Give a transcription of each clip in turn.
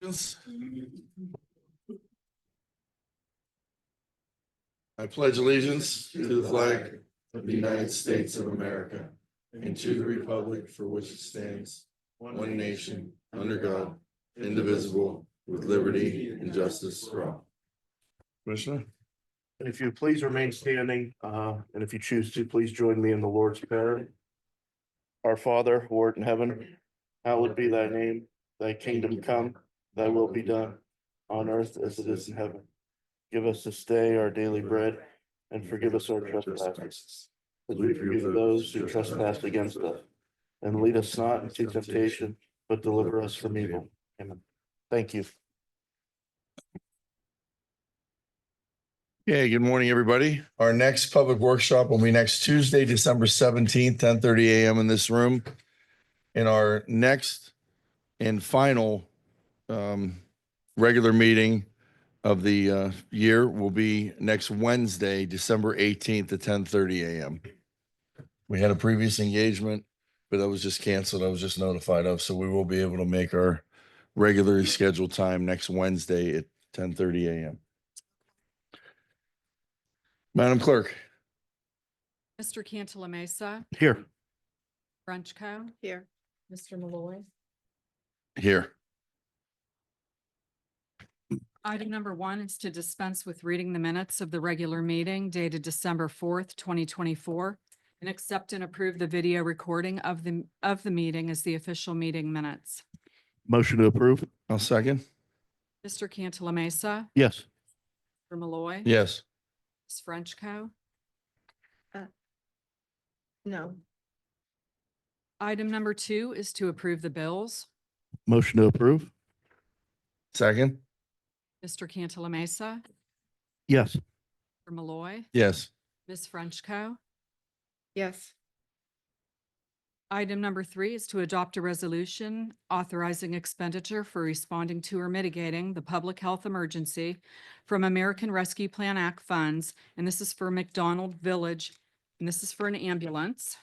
I pledge allegiance to the flag of the United States of America and to the republic for which it stands, one nation, under God, indivisible, with liberty and justice for all. Commissioner? And if you please remain standing, and if you choose to, please join me in the Lord's Prayer. Our Father, who art in heaven, hallowed be thy name, thy kingdom come, thy will be done on earth as it is in heaven. Give us this day our daily bread, and forgive us our trespasses, as we forgive those who trespass against us. And lead us not into temptation, but deliver us from evil. Amen. Thank you. Okay, good morning, everybody. Our next public workshop will be next Tuesday, December 17th, 10:30 a.m. in this room. And our next and final regular meeting of the year will be next Wednesday, December 18th at 10:30 a.m. We had a previous engagement, but that was just canceled. I was just notified of, so we will be able to make our regularly scheduled time next Wednesday at 10:30 a.m. Madam Clerk. Mr. Cantala Mesa, Here. Frenchco. Here. Mr. Malloy. Here. Item number 1 is to dispense with reading the minutes of the regular meeting dated December 4th, 2024, and accept and approve the video recording of the meeting as the official meeting minutes. Motion to approve? I'll second. Mr. Cantala Mesa, Yes. Mr. Malloy. Yes. Ms. Frenchco. No. Item number 2 is to approve the bills. Motion to approve? Second. Mr. Cantala Mesa, Yes. Mr. Malloy, Yes. Ms. Frenchco. Yes. Item number 3 is to adopt a resolution authorizing expenditure for responding to or mitigating the public health emergency from American Rescue Plan Act funds, and this is for McDonald Village, and this is for an ambulance.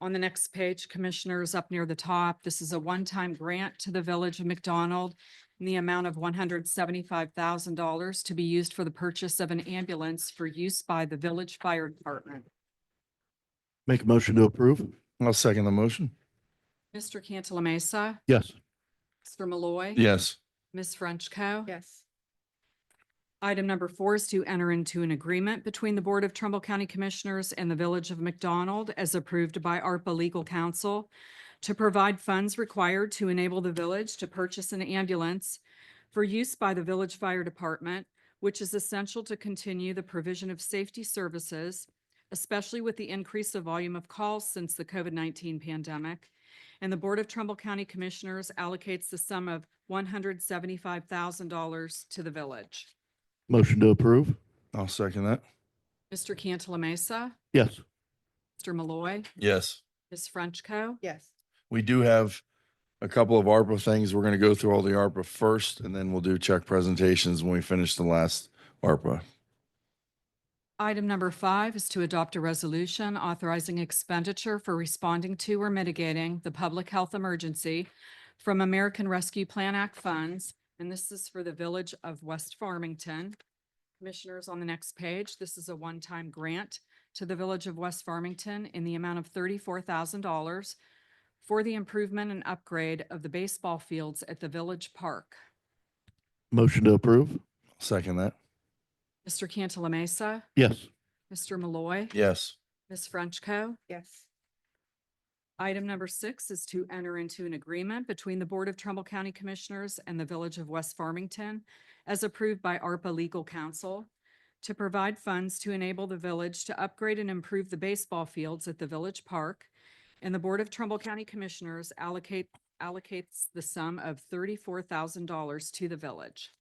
On the next page, Commissioners, up near the top, this is a one-time grant to the Village of McDonald in the amount of $175,000 to be used for the purchase of an ambulance for use by the Village Fire Department. Make a motion to approve? I'll second the motion. Mr. Cantala Mesa, Yes. Mr. Malloy. Yes. Ms. Frenchco. Yes. Item number 4 is to enter into an agreement between the Board of Trumbull County Commissioners and the Village of McDonald as approved by ARPA Legal Counsel to provide funds required to enable the village to purchase an ambulance for use by the Village Fire Department, which is essential to continue the provision of safety services, especially with the increase of volume of calls since the COVID-19 pandemic. And the Board of Trumbull County Commissioners allocates the sum of $175,000 to the village. Motion to approve? I'll second that. Mr. Cantala Mesa, Yes. Mr. Malloy, Yes. Ms. Frenchco. Yes. We do have a couple of ARPA things. We're going to go through all the ARPA first, and then we'll do check presentations when we finish the last ARPA. Item number 5 is to adopt a resolution authorizing expenditure for responding to or mitigating the public health emergency from American Rescue Plan Act funds, and this is for the Village of West Farmington. Commissioners, on the next page, this is a one-time grant to the Village of West Farmington in the amount of $34,000 for the improvement and upgrade of the baseball fields at the Village Park. Motion to approve? Second that. Mr. Cantala Mesa, Yes. Mr. Malloy, Yes. Ms. Frenchco. Yes. Item number 6 is to enter into an agreement between the Board of Trumbull County Commissioners and the Village of West Farmington, as approved by ARPA Legal Counsel, to provide funds to enable the village to upgrade and improve the baseball fields at the Village Park. And the Board of Trumbull County Commissioners allocates the sum of $34,000 to the village.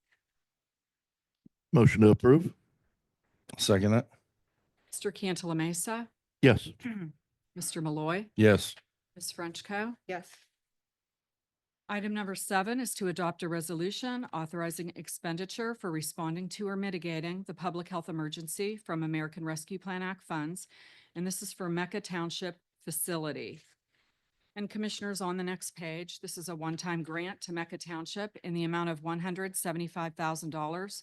Motion to approve? Second that. Mr. Cantala Mesa, Yes. Mr. Malloy, Yes. Ms. Frenchco. Yes. Item number 7 is to adopt a resolution authorizing expenditure for responding to or mitigating the public health emergency from American Rescue Plan Act funds, and this is for Mecca Township facility. And Commissioners, on the next page, this is a one-time grant to Mecca Township in the amount of $175,000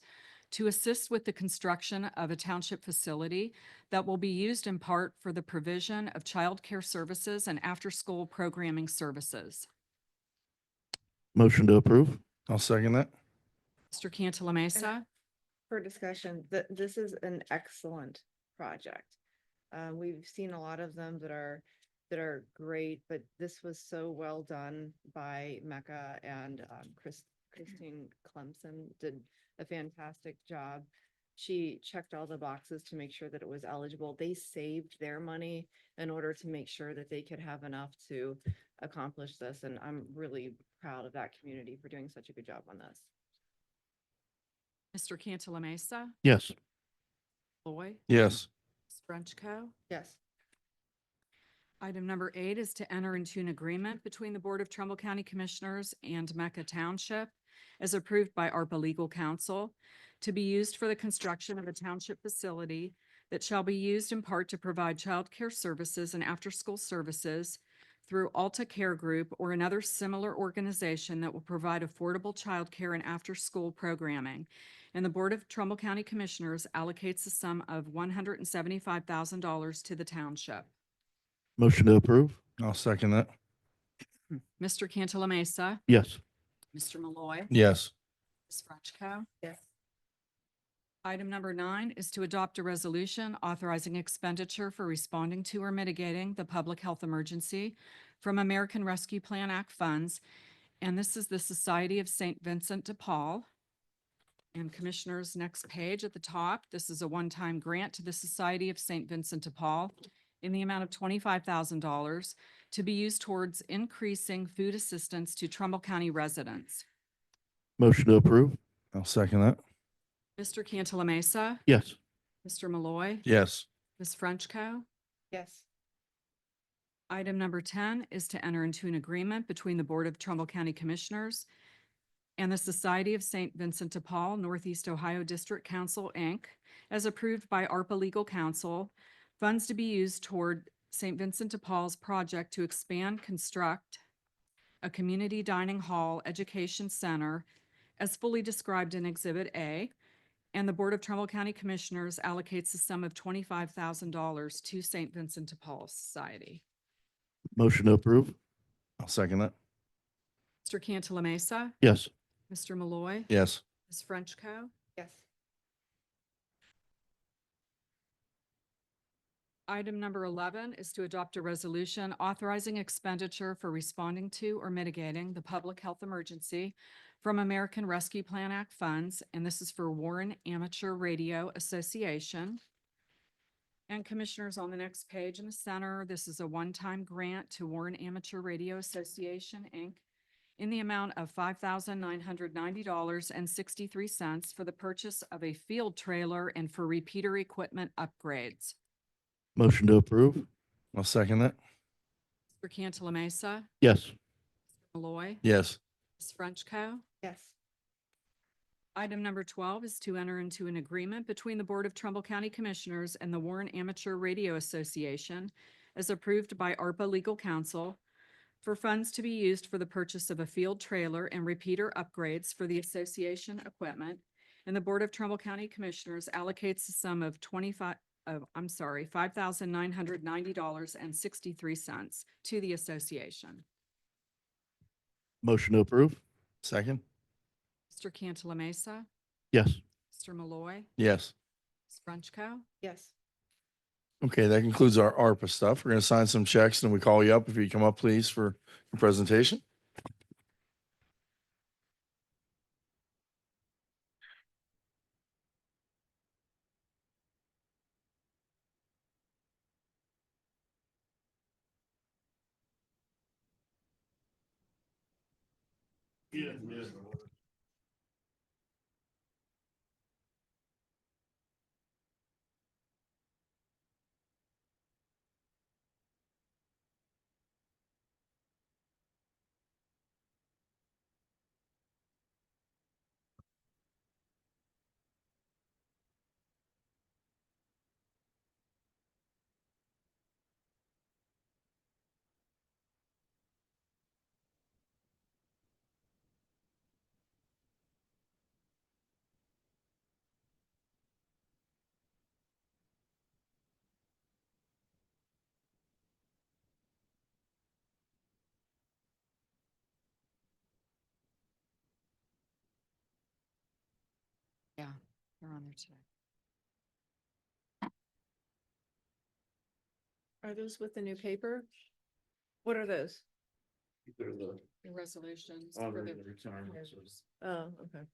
to assist with the construction of a township facility that will be used in part for the provision of childcare services and after-school programming services. Motion to approve. I'll second that. Mr. Cantala Mesa. For discussion, this is an excellent project. We've seen a lot of them that are great, but this was so well done by Mecca, and Christine Clemson did a fantastic job. She checked all the boxes to make sure that it was eligible. They saved their money in order to make sure that they could have enough to accomplish this. And I'm really proud of that community for doing such a good job on this. Mr. Cantala Mesa. Yes. Malloy. Yes. Ms. Frenchco. Yes. Item number 8 is to enter into an agreement between the Board of Trumbull County Commissioners and Mecca Township as approved by ARPA Legal Counsel to be used for the construction of a township facility that shall be used in part to provide childcare services and after-school services through Alta Care Group or another similar organization that will provide affordable childcare and after-school programming. And the Board of Trumbull County Commissioners allocates a sum of $175,000 to the township. Motion to approve. I'll second that. Mr. Cantala Mesa. Yes. Mr. Malloy. Yes. Ms. Frenchco. Yes. Item number 9 is to adopt a resolution authorizing expenditure for responding to or mitigating the public health emergency from American Rescue Plan Act funds. And this is the Society of St. Vincent de Paul. And Commissioners, next page at the top, this is a one-time grant to the Society of St. Vincent de Paul in the amount of $25,000 to be used towards increasing food assistance to Trumbull County residents. Motion to approve. I'll second that. Mr. Cantala Mesa. Yes. Mr. Malloy. Yes. Ms. Frenchco. Yes. Item number 10 is to enter into an agreement between the Board of Trumbull County Commissioners and the Society of St. Vincent de Paul Northeast Ohio District Council, Inc., as approved by ARPA Legal Counsel, funds to be used toward St. Vincent de Paul's project to expand, construct a community dining hall education center as fully described in Exhibit A, and the Board of Trumbull County Commissioners allocates a sum of $25,000 to St. Vincent de Paul Society. Motion to approve. I'll second that. Mr. Cantala Mesa. Yes. Mr. Malloy. Yes. Ms. Frenchco. Yes. Item number 11 is to adopt a resolution authorizing expenditure for responding to or mitigating the public health emergency from American Rescue Plan Act funds, and this is for Warren Amateur Radio Association. And Commissioners, on the next page in the center, this is a one-time grant to Warren Amateur Radio Association, Inc., in the amount of $5,990.63 for the purchase of a field trailer and for repeater equipment upgrades. Motion to approve. I'll second that. Mr. Cantala Mesa. Yes. Malloy. Yes. Ms. Frenchco. Yes. Item number 12 is to enter into an agreement between the Board of Trumbull County Commissioners and the Warren Amateur Radio Association as approved by ARPA Legal Counsel for funds to be used for the purchase of a field trailer and repeater upgrades for the association equipment. And the Board of Trumbull County Commissioners allocates a sum of $5,990.63 to the association. Motion to approve. Second. Mr. Cantala Mesa. Yes. Mr. Malloy. Yes. Ms. Frenchco. Yes. Okay, that concludes our ARPA stuff. We're going to sign some checks and we call you up if you come up, please, for your presentation. Yeah, they're on there today. Are those with the new paper? What are those? They're the The resolutions honor for the. and retirement. Oh, okay.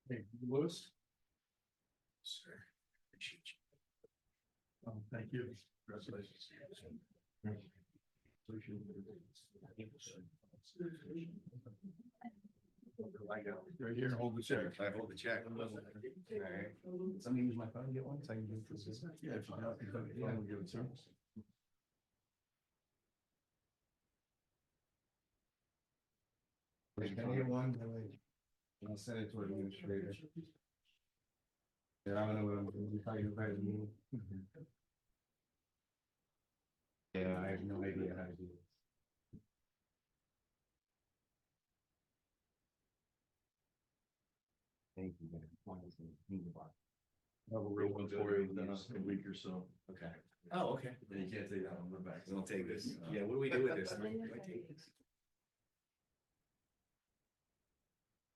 Hey, Lewis? Sir. Appreciate you. Thank you. Congratulations. Right here, hold the check. I hold the check. Alright. Let me use my phone, get one, so I can give it to you. Yeah, if you don't, yeah, we'll give it to him. Can I get one? I'll send it to an administrator. Yeah, I don't know what I'm doing. How you invite me? Yeah, I have no idea how to do it. Thank you. I have a real one for you within a week or so. Okay. Oh, okay. Then you can't take that one back. We'll take this. Yeah, what do we do with this? Do I take this?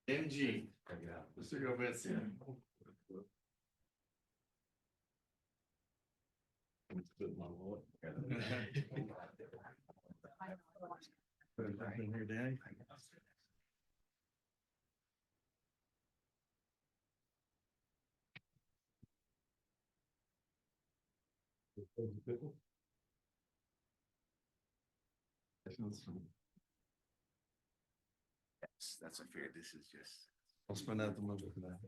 MG, Check it out. Mr. Gomez. Put my wallet. Put it back in here, Danny. That's unfair. This is just. I'll spend that the month for that.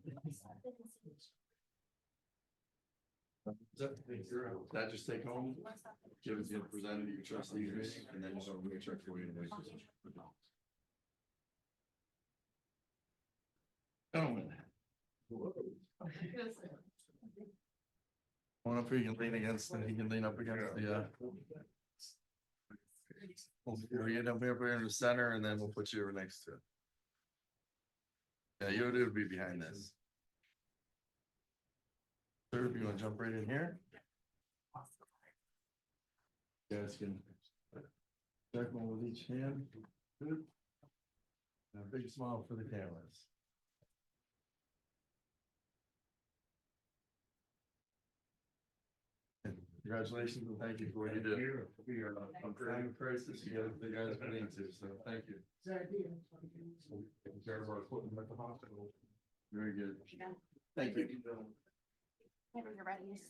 That just take home, give it to the representative, your trustees, and then just I'll make a check for you. Gentlemen. One up here, you can lean against, and he can lean up against the, we'll get up here in the center, and then we'll put you over next to it. Yeah, you would be behind this. Sir, if you wanna jump right in here? Guys can check one with each hand. Good. And a big smile for the cameras. And congratulations and thank you for what you do. We are on time of crisis, you guys, the guys been into, so thank you. Taking care of our equipment at the hospital. Very good. Thank you. Whenever you're ready.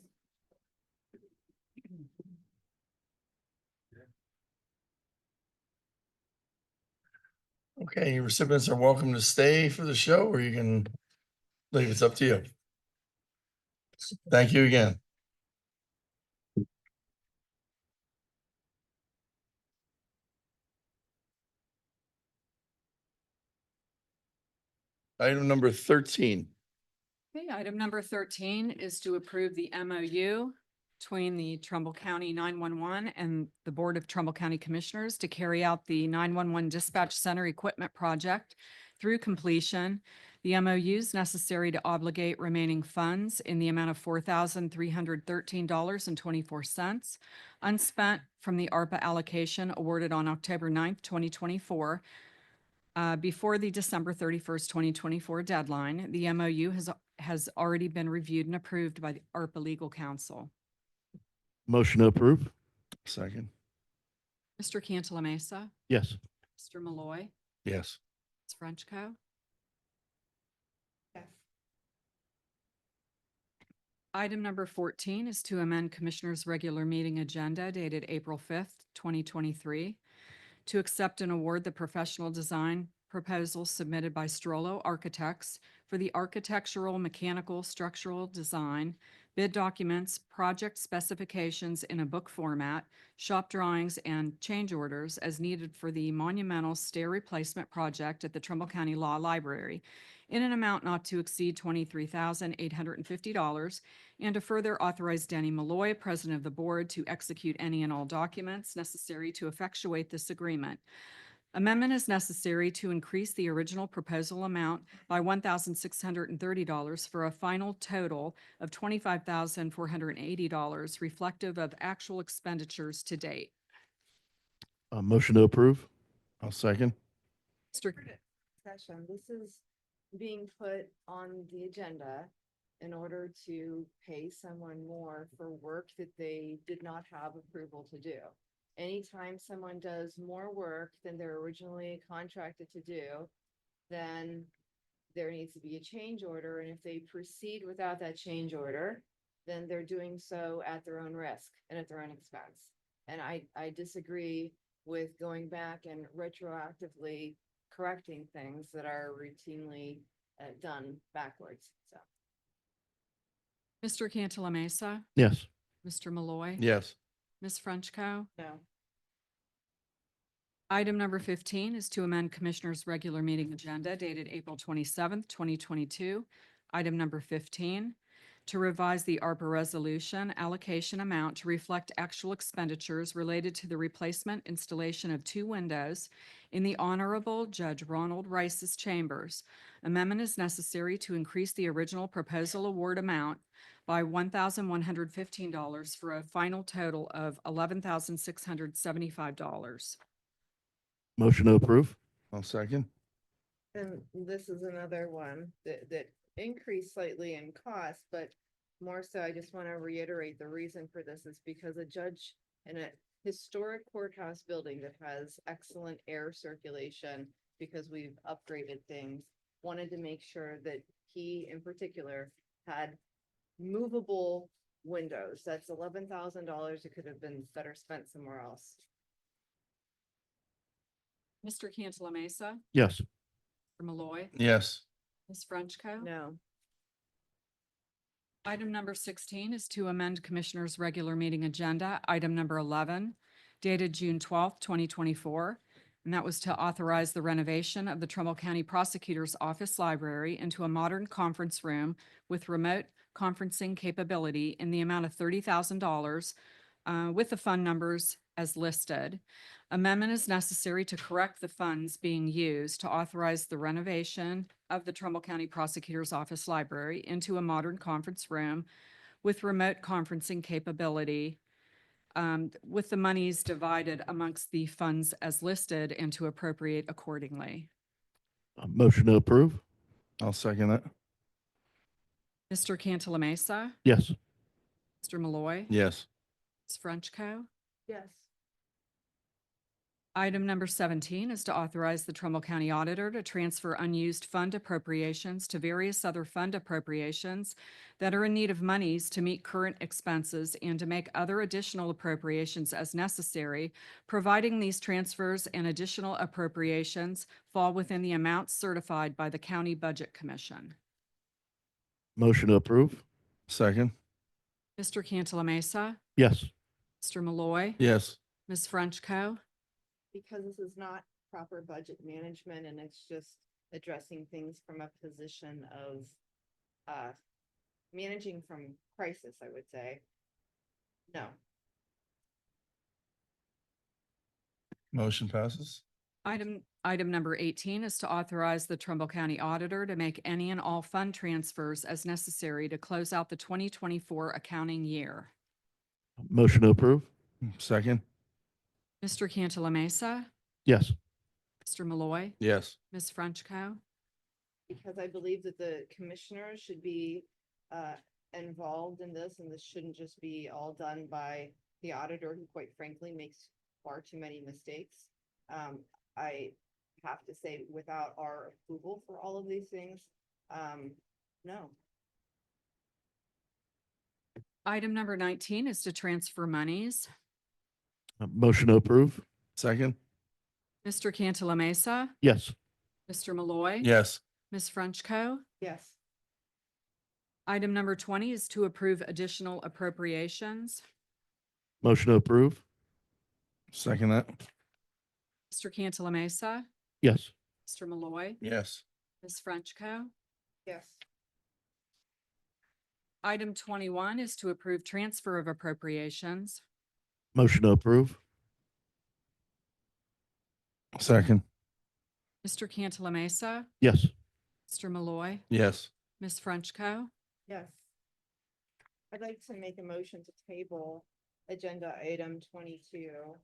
Okay, recipients are welcome to stay for the show, or you can leave. It's up to you. Thank you again. Item number 13. Okay, item number 13 is to approve the MOU between the Trumbull County 911 and the Board of Trumbull County Commissioners to carry out the 911 Dispatch Center Equipment Project through completion. The MOU is necessary to obligate remaining funds in the amount of $4,313.24 unspent from the ARPA allocation awarded on October 9th, 2024 Before the December 31st, 2024 deadline, the MOU has already been reviewed and approved by the ARPA Legal Counsel. Motion to approve? Second. Mr. Cantala Mesa, Yes. Mr. Malloy, Yes. Ms. Frenchco. Yes. Item number 14 is to amend Commissioners' regular meeting agenda dated April 5th, 2023, to accept and award the professional design proposal submitted by Strollo Architects for the architectural, mechanical, structural design, bid documents, project specifications in a book format, shop drawings, and change orders as needed for the monumental stair replacement project at the Trumbull County Law Library in an amount not to exceed $23,850, and to further authorize Danny Malloy, President of the Board, to execute any and all documents necessary to effectuate this agreement. Amendment is necessary to increase the original proposal amount by $1,630 for a final total of $25,480, reflective of actual expenditures to date. Motion to approve? I'll second. Mr. Session, this is being put on the agenda in order to pay someone more for work that they did not have approval to do. Anytime someone does more work than they're originally contracted to do, then there needs to be a change order, and if they proceed without that change order, then they're doing so at their own risk and at their own expense. And I disagree with going back and retroactively correcting things that are routinely done backwards, so. Mr. Cantala Mesa, Yes. Mr. Malloy. Yes. Ms. Frenchco. No. Item number 15 is to amend Commissioners' regular meeting agenda dated April 27th, 2022. Item number 15, to revise the ARPA resolution allocation amount to reflect actual expenditures related to the replacement installation of 2 windows in the Honorable Judge Ronald Rice's chambers. Amendment is necessary to increase the original proposal award amount by $1,115 for a final total of $11,675. Motion to approve? I'll second. And this is another one that increased slightly in cost, but more so, I just want to reiterate the reason for this is because a judge in a historic courthouse building that has excellent air circulation, because we've upgraded things, wanted to make sure that he in particular had movable windows. That's $11,000. It could have been better spent somewhere else. Mr. Cantala Mesa, Yes. Mr. Malloy, Yes. Ms. Frenchco. No. Item number 16 is to amend Commissioners' regular meeting agenda, item number 11, dated June 12th, 2024. And that was to authorize the renovation of the Trumbull County Prosecutor's Office Library into a modern conference room with remote conferencing capability in the amount of $30,000 with the fund numbers as listed. Amendment is necessary to correct the funds being used to authorize the renovation of the Trumbull County Prosecutor's Office Library into a modern conference room with remote conferencing capability, with the monies divided amongst the funds as listed and to appropriate accordingly. Motion to approve? I'll second that. Mr. Cantala Mesa, Yes. Mr. Malloy. Yes. Ms. Frenchco. Yes. Item number 17 is to authorize the Trumbull County Auditor to transfer unused fund appropriations to various other fund appropriations that are in need of monies to meet current expenses and to make other additional appropriations as necessary, providing these transfers and additional appropriations fall within the amounts certified by the County Budget Commission. Motion to approve? Second. Mr. Cantala Mesa, Yes. Mr. Malloy. Yes. Ms. Frenchco. Because this is not proper budget management and it's just addressing things from a position of managing from crisis, I would say. No. Motion passes. Item number 18 is to authorize the Trumbull County Auditor to make any and all fund transfers as necessary to close out the 2024 accounting year. Motion to approve? Second. Mr. Cantala Mesa, Yes. Mr. Malloy, Yes. Ms. Frenchco. Because I believe that the commissioners should be involved in this, and this shouldn't just be all done by the auditor, who quite frankly makes far too many mistakes. I have to say, without our approval for all of these things, no. Item number 19 is to transfer monies. Motion to approve? Second? Mr. Cantala Mesa, Yes. Mr. Malloy. Yes. Ms. Frenchco. Yes. Item number 20 is to approve additional appropriations. Motion to approve? Second that? Mr. Cantala Mesa, Yes. Mr. Malloy, Yes. Ms. Frenchco. Yes. Item 21 is to approve transfer of appropriations. Motion to approve? Second? Mr. Cantala Mesa, Yes. Mr. Malloy, Yes. Ms. Frenchco. Yes. I'd like to make a motion to table agenda item 22.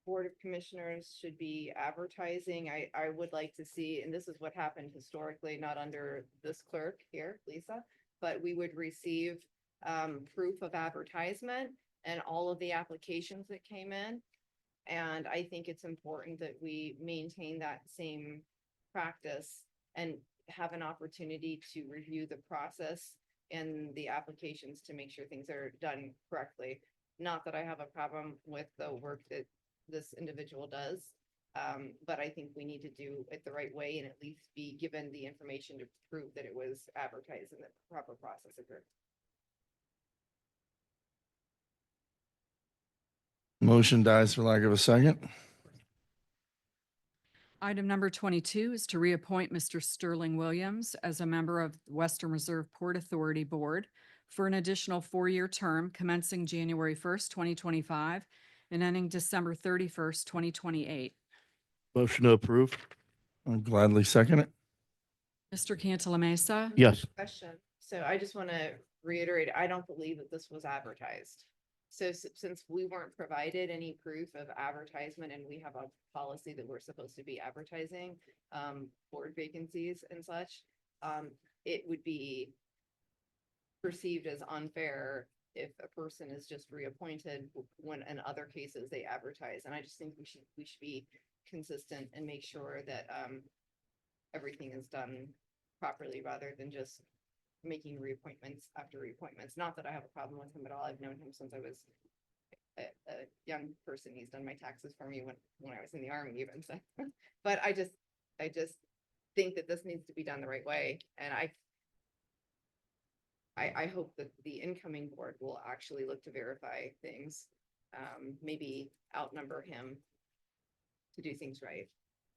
Board of Commissioners should be advertising. I would like to see, and this is what happened historically, not under this clerk here, Lisa, but we would receive proof of advertisement and all of the applications that came in. And I think it's important that we maintain that same practice and have an opportunity to review the process and the applications to make sure things are done correctly. Not that I have a problem with the work that this individual does, but I think we need to do it the right way and at least be given the information to prove that it was advertised and that the proper process occurred. Motion dies for lack of a second? Item number 22 is to reappoint Mr. Sterling Williams as a member of the Western Reserve Port Authority Board for an additional 4-year term commencing January 1st, 2025 and ending December 31st, 2028. Motion to approve? I'll gladly second it. Mr. Cantala Mesa. Yes. Question. So I just want to reiterate, I don't believe that this was advertised. So since we weren't provided any proof of advertisement and we have a policy that we're supposed to be advertising board vacancies and such, it would be perceived as unfair if a person is just reappointed when in other cases they advertise. And I just think we should be consistent and make sure that everything is done properly rather than just making reappointments after reappointments. Not that I have a problem with him at all. I've known him since I was a young person. He's done my taxes for me when I was in the Army even. So, but I just think that this needs to be done the right way. And I hope that the incoming board will actually look to verify things, maybe outnumber him to do things right.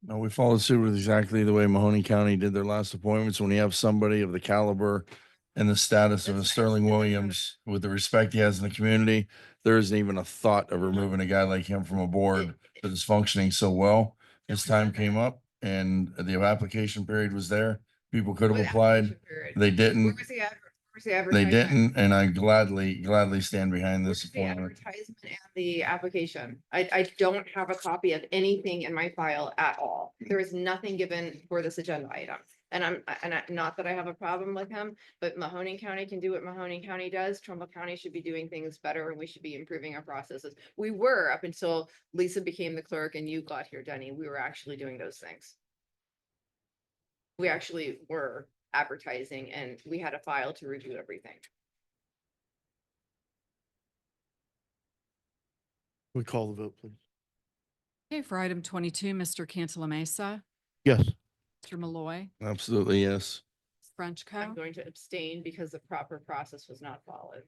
No, we followed suit with exactly the way Mahoney County did their last appointments. When you have somebody of the caliber and the status of a Sterling Williams with the respect he has in the community, there isn't even a thought of removing a guy like him from a board that is functioning so well. His time came up and the application period was there. People could have What applied. application period? They Where didn't. was the where's the They advertisement? didn't, and I gladly stand behind this Where's the appointment. advertisement and the application? I don't have a copy of anything in my file at all. There is nothing given for this agenda item. And not that I have a problem with him, but Mahoney County can do what Mahoney County does. Trumbull County should be doing things better and we should be improving our processes. We were up until Lisa became the clerk and you got here, Denny. We were actually doing those things. We actually were advertising and we had a file to review everything. We call the vote, please. Okay, for item 22, Mr. Cantala Mesa, Yes. Mr. Malloy, Absolutely, yes. I'm Frenchco. going to abstain because the proper process was not followed.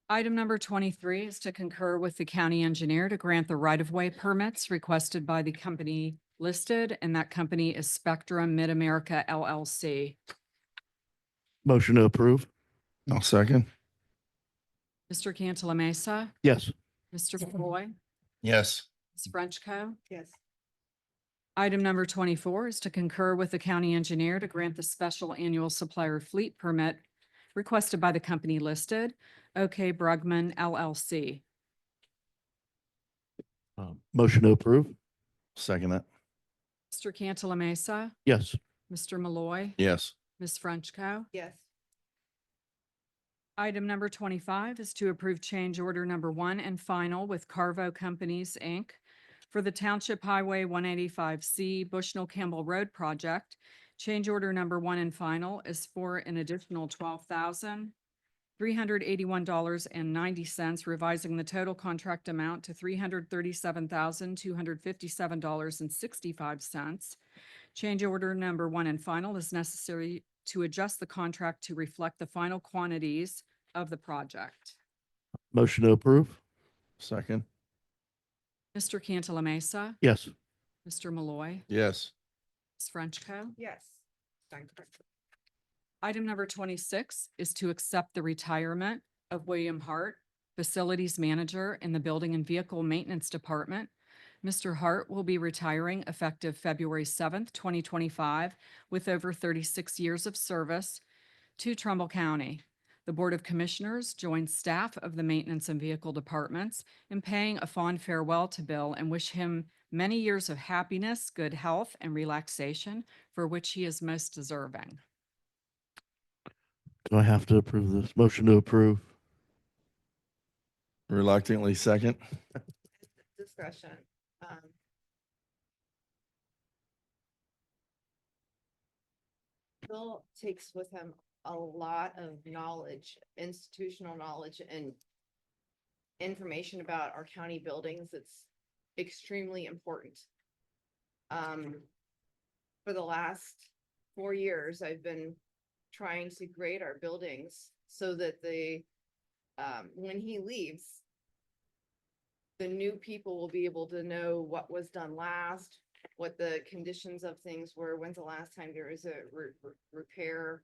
Item number 23 is to concur with the county engineer to grant the right-of-way permits requested by the company listed, and that company is Spectrum Mid-America LLC. Motion to approve? I'll second. Mr. Cantala Mesa, Yes. Mr. Malloy, Yes. Ms. Frenchco. Yes. Item number 24 is to concur with the county engineer to grant the special annual supplier fleet permit requested by the company listed, OK Brugman LLC. Motion to approve? Second that. Mr. Cantala Mesa, Yes. Mr. Malloy, Yes. Ms. Frenchco. Yes. Item number 25 is to approve change order number 1 and final with Carvo Companies, Inc. for the Township Highway 185C Bushnell Campbell Road project. Change order number 1 and final is for an additional $12,381.90, revising the total contract amount to $337,257.65. Change order number 1 and final is necessary to adjust the contract to reflect the final quantities of the project. Motion to approve? Second. Mr. Cantala Mesa, Yes. Mr. Malloy, Yes. Ms. Frenchco. Yes. Item number 26 is to accept the retirement of William Hart, Facilities Manager in the Building and Vehicle Maintenance Department. Mr. Hart will be retiring effective February 7th, 2025, with over 36 years of service to Trumbull County. The Board of Commissioners joins staff of the Maintenance and Vehicle Departments in paying a fond farewell to Bill and wish him many years of happiness, good health, and relaxation for which he is most deserving. Do I have to approve this? Motion to approve? Reluctantly second. Discussion. Bill takes with him a lot of knowledge, institutional knowledge and information about our county buildings. It's extremely important. For the last 4 years, I've been trying to grade our buildings so that when he leaves, the new people will be able to know what was done last, what the conditions of things were, when's the last time there was a repair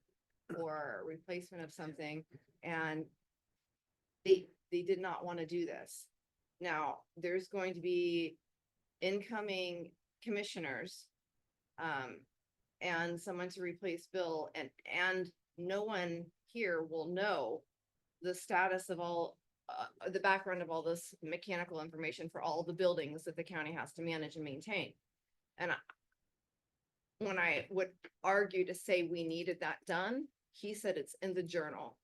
or replacement of something, and they did not want to do this. Now, there's going to be incoming commissioners, and someone to replace Bill, and no one here will know the status of all the background of all this mechanical information for all the buildings that the county has to manage and maintain. And when I would argue to say we needed that done, he said it's in the journal.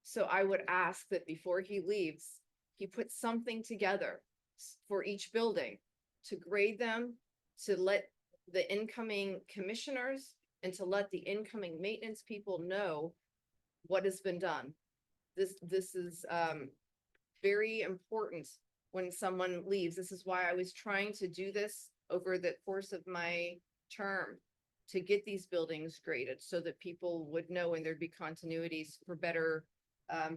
So I would ask that before he leaves, he put something together for each building to grade them, to let the incoming commissioners and to let the incoming maintenance people know what has been done. This is very important when someone leaves. This is why I was trying to do this over the course of my term, to get these buildings graded so that people would know and there'd be continuities for better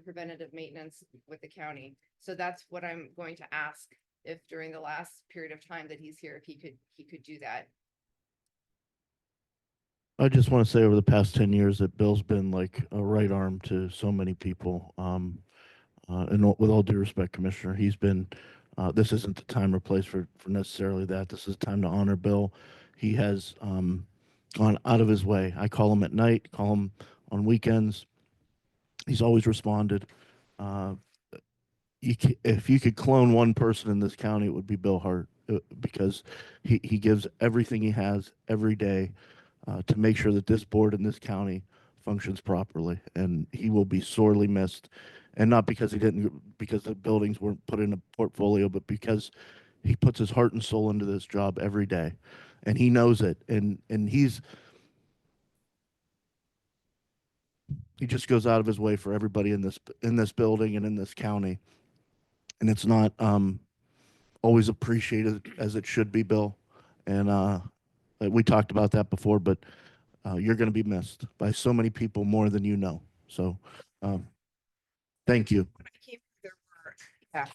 preventative maintenance with the county. So that's what I'm going to ask, if during the last period of time that he's here, if he could do that. I just want to say over the past 10 years that Bill's been like a right arm to so many people. And with all due respect, Commissioner, he's been, this isn't the time or place for necessarily that. This is time to honor Bill. He has gone out of his way. I call him at night, call him on weekends. He's always responded. If you could clone one person in this county, it would be Bill Hart, because he gives everything he has every day to make sure that this board in this county functions properly, and he will be sorely missed. And not because because the buildings weren't put in a portfolio, but because he puts his heart and soul into this job every day, and he knows it. And he just goes out of his way for everybody in this building and in this county, and it's not always appreciated as it should be, Bill. And we talked about that before, but you're going to be missed by so many people, more than you know. So thank you. When I came, there were, yeah.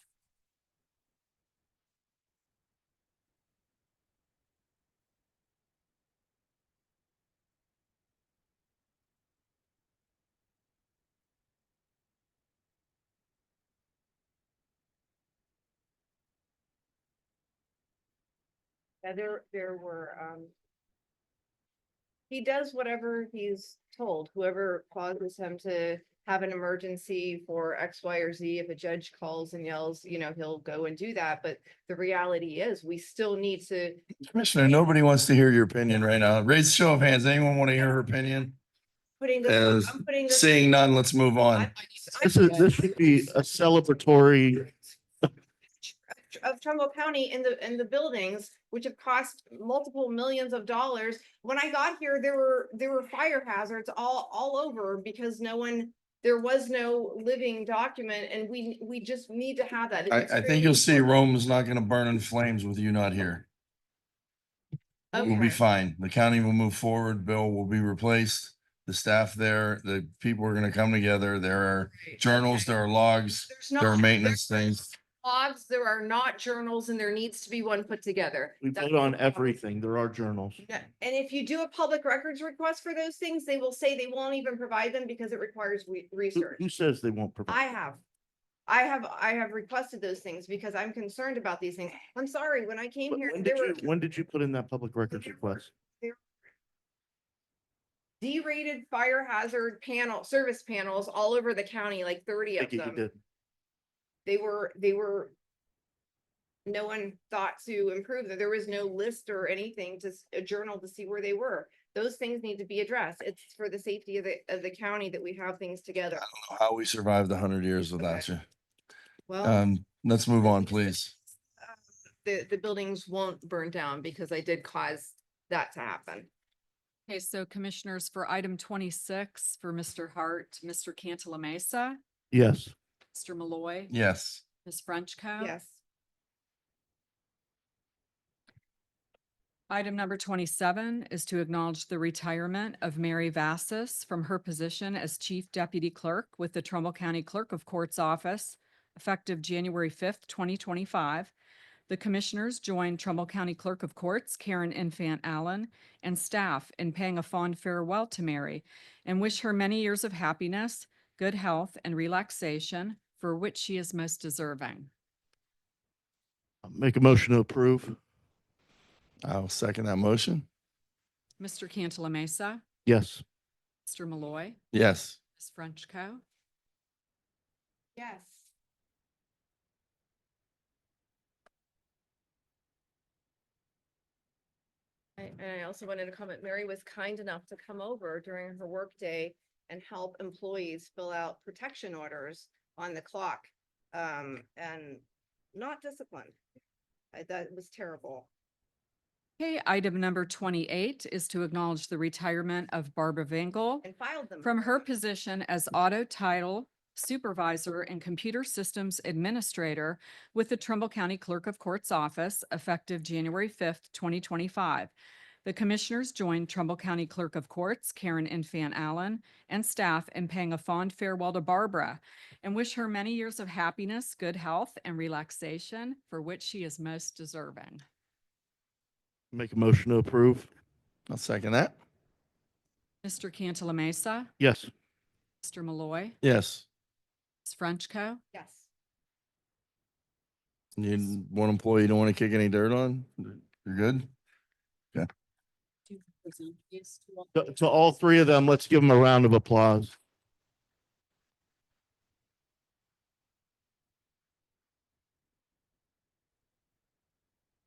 Yeah, there were, he does whatever he's told, whoever causes him to have an emergency for X, Y, or Z. If a judge calls and yells, he'll go and do that. But the reality is we still need to, Commissioner, nobody wants to hear your opinion right now. Raise a show of hands. Anyone want to hear her opinion? putting this, As I'm putting this. seeing none, let's move on. This should be a celebratory. Of Trumbull County in the buildings, which have cost multiple millions of dollars. When I got here, there were fire hazards all over because there was no living document, and we just need to have that. It's I think you'll see extremely Rome is not going to burn in flames with you not here. We'll be Okay. fine. The county will move forward. Bill will be replaced. The staff there, the people are going to come together. There are journals, there are logs, There's there are not maintenance things. logs, there are not journals, and there needs to be one put together. We That's vote on what- everything. There are journals. Yeah, and if you do a public records request for those things, they will say they won't even provide them because it requires research. Who says they won't provide? I have requested those things because I'm concerned about these things. I'm sorry, when I came here, When did you put in that public records request? D-rated fire hazard service panels all over the county, like 30 I of think you them. did. They were, no one thought to improve that. There was no list or anything a journal to see where they were. Those things need to be addressed. It's for the safety of the county that we have things together. How we survived 100 years without Okay. you. Well, Let's move on, please. the buildings won't burn down because I did cause that to happen. Okay, so commissioners, for item 26, for Mr. Hart, Mr. Cantala Mesa, Yes. Mr. Malloy, Yes. Ms. Frenchco. Yes. Item number 27 is to acknowledge the retirement of Mary Vassis from her position as Chief Deputy Clerk with the Trumbull County Clerk of Courts Office, effective January 5th, 2025. The commissioners join Trumbull County Clerk of Courts, Karen Infant Allen, and staff in paying a fond farewell to Mary and wish her many years of happiness, good health, and relaxation for which she is most deserving. Make a motion to approve. I'll second that motion. Mr. Cantala Mesa, Yes. Mr. Malloy, Yes. Ms. Frenchco. Yes. And I also wanted to comment, Mary was kind enough to come over during her workday and help employees fill out protection orders on the clock. And not disciplined. That was terrible. Okay, item number 28 is to acknowledge the retirement of Barbara Vingel And filed them. from her position as Auto Title Supervisor and Computer Systems Administrator with the Trumbull County Clerk of Courts Office, effective January 5th, 2025. The commissioners joined Trumbull County Clerk of Courts, Karen Infant Allen, and staff in paying a fond farewell to Barbara and wish her many years of happiness, good health, and relaxation for which she is most deserving. Make a motion to approve. I'll second that. Mr. Cantala Mesa, Yes. Mr. Malloy, Yes. Ms. Frenchco. Yes. You, one employee you don't want to kick any dirt on? You're good? To all three of them, let's give them a round of applause.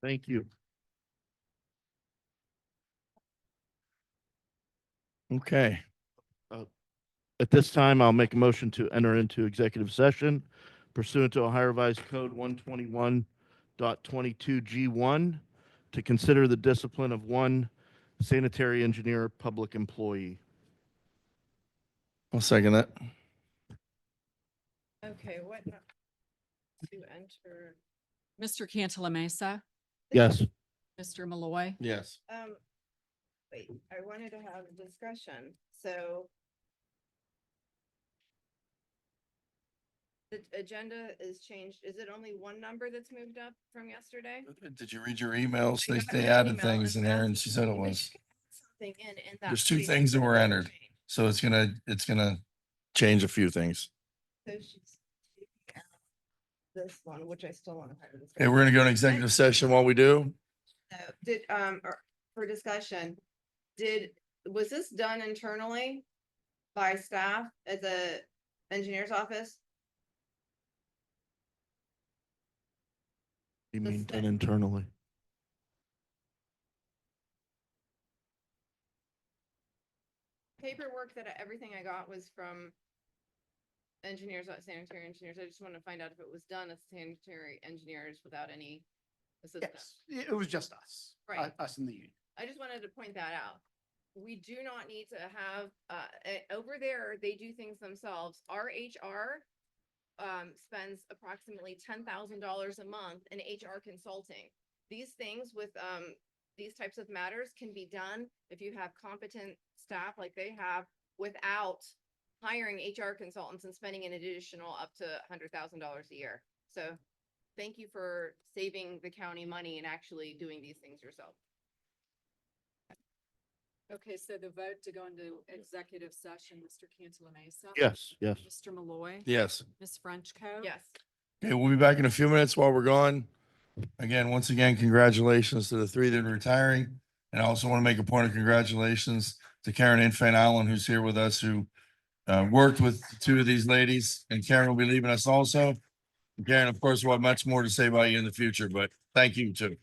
Thank you. Okay. At this time, I'll make a motion to enter into executive session pursuant to Ohio Revised Code 121.22G1 to consider the discipline of one sanitary engineer public employee. I'll second that. Okay, what? To enter, Mr. Cantala Mesa, Yes. Mr. Malloy, Yes. wait, I wanted to have a discussion, so. The agenda is changed. Is it only one number that's moved up from yesterday? Did you read your emails? I got They an added email things in there and she said it asking- was. Something in that. There's two page things that were was entered. changed. So it's gonna change a few things. So she's taking out this one, which I still want to have a discussion. Okay, we're gonna go to executive session while we do. Did, for discussion, was this done internally by staff as Engineer's office. You The mean sta- done internally? Paperwork that everything I got was from engineers, sanitary engineers. I just want to find out if it was done as sanitary engineers without any assistance. Yes, it was just us, Right. us in the union. I just wanted to point that out. We do not need to have, over there, they do things themselves. Our HR spends approximately $10,000 a month in HR consulting. These things with, these types of matters can be done if you have competent staff like they have without hiring HR consultants and spending an additional up to $100,000 a year. So thank you for saving the county money and actually doing these things yourself. Okay, so the vote to go into executive session, Mr. Cantala Mesa. Yes, yes. Mr. Malloy. Yes. Ms. Frenchco. Yes. Okay, we'll be back in a few minutes while we're gone. Again, once again, congratulations to the three that are retiring. And I also want to make a point of congratulations to Karen Infant Allen, who's here with us, who worked with two of these ladies, and Karen will be leaving us also. Karen, of course, we'll have much more to say about you in the future, but thank you too.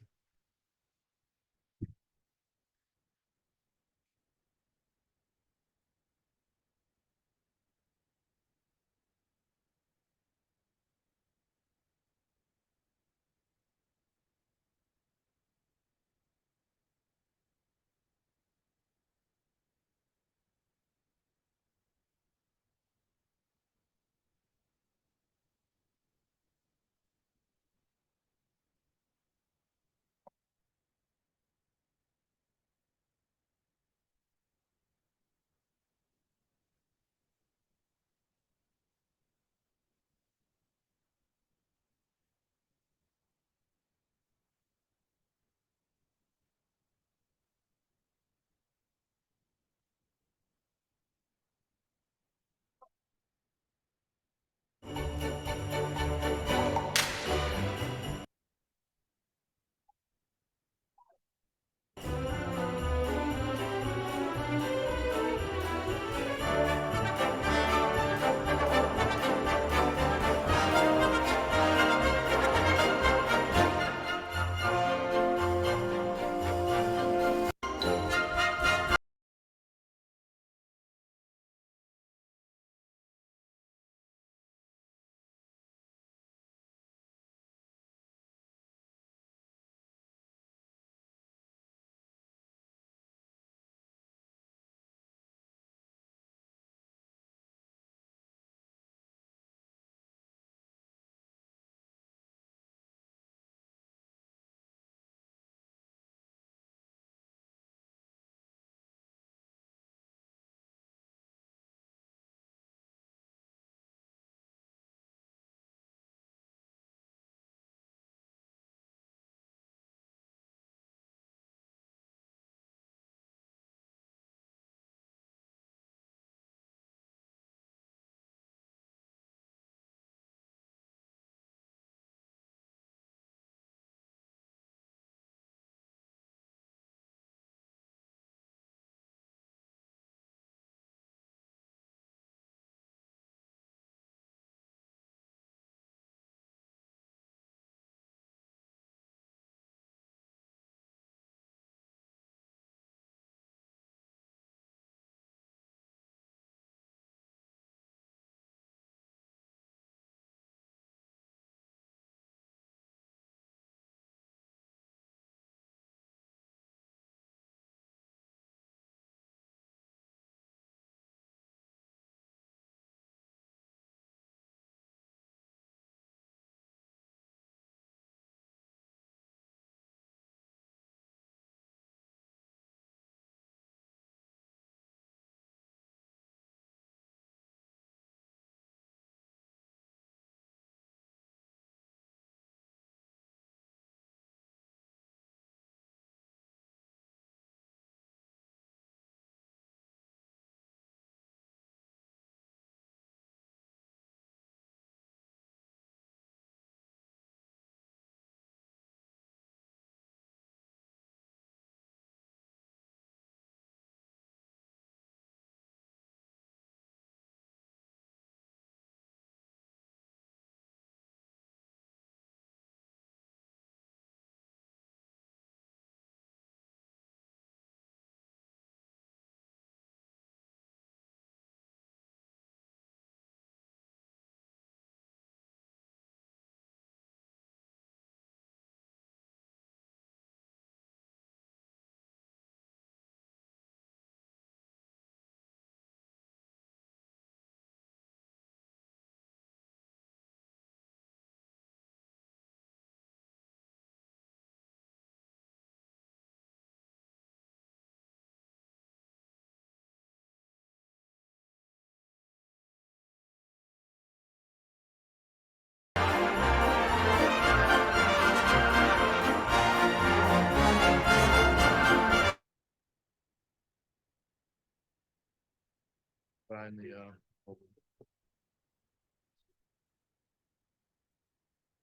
find the,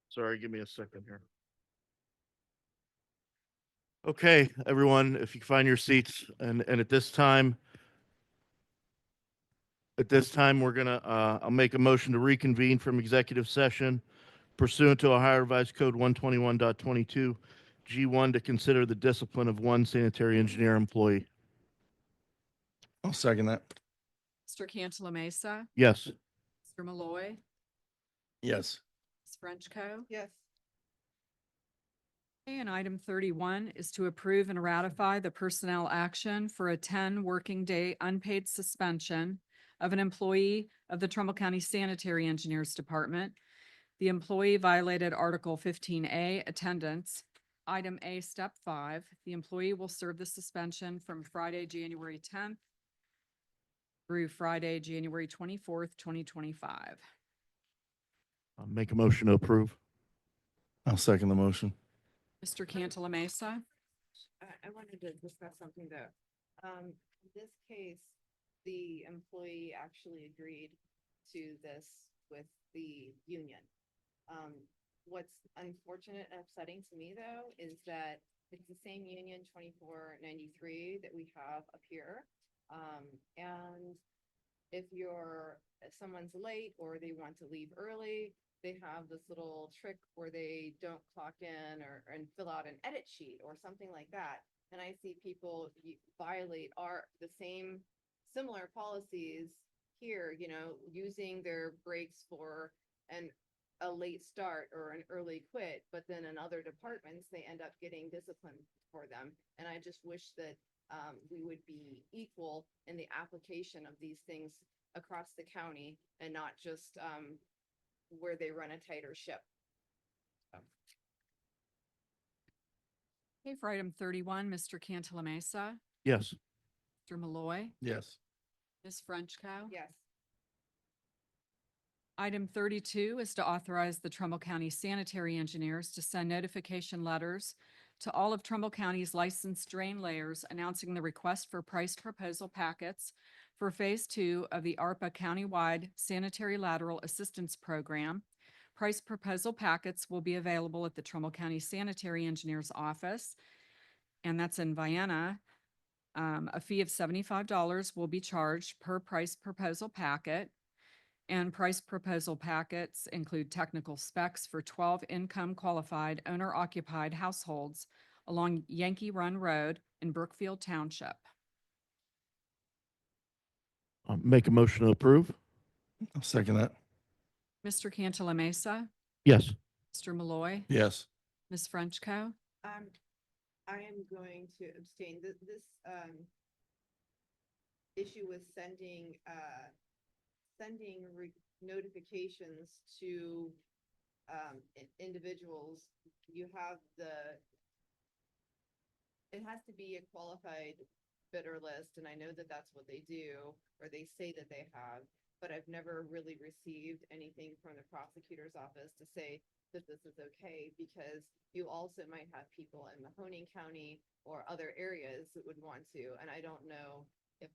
sorry, give me a second here. Okay, everyone, if you can find your seats and at this time, we're gonna, I'll make a motion to reconvene from executive session pursuant to Ohio Revised Code 121.22 G1 to consider the discipline of one sanitary engineer employee. I'll second that. Mr. Cantala Mesa, Yes. Mr. Malloy, Yes. Ms. Frenchco. Yes. Okay, and item 31 is to approve and ratify the personnel action for a 10 working day unpaid suspension of an employee of the Trumbull County Sanitary Engineers Department. The employee violated Article 15A attendance. Item A, Step 5, the employee will serve the suspension from Friday, January 10th through Friday, January 24th, 2025. I'll make a motion to approve. I'll second the motion. Mr. Cantala Mesa. I wanted to discuss something though. In this case, the employee actually agreed to this with the union. What's unfortunate and upsetting to me though, is that it's the same union 2493 that we have up here. And if someone's late or they want to leave early, they have this little trick where they don't clock in and fill out an edit sheet or something like that. And I see people violate the same similar policies here, using their breaks for a late start or an early quit, but then in other departments, they end up getting disciplined for them. And I just wish that we would be equal in the application of these things across the county and not just where they run a tighter ship. Okay, for item 31, Mr. Cantala Mesa, Yes. Mr. Malloy, Yes. Ms. Frenchco. Yes. Item 32 is to authorize the Trumbull County Sanitary Engineers to send notification letters to all of Trumbull County's licensed drain layers announcing the request for price proposal packets for Phase 2 of the ARPA Countywide Sanitary Lateral Assistance Program. Price proposal packets will be available at the Trumbull County Sanitary Engineers Office, and that's in Vienna. A fee of $75 will be charged per price proposal packet. And price proposal packets include technical specs for 12 income qualified owner occupied households along Yankee Run Road in Brookfield Township. I'll make a motion to approve. I'll second that. Mr. Cantala Mesa, Yes. Mr. Malloy, Yes. Ms. Frenchco. I am going to abstain. This issue with sending notifications to individuals, it has to be a qualified bidder list, and I know that that's what they do, or they say that they have, but I've never really received anything from the prosecutor's office to say that this is okay, because you also might have people in Mahoning County or other areas that would want to, and I don't know if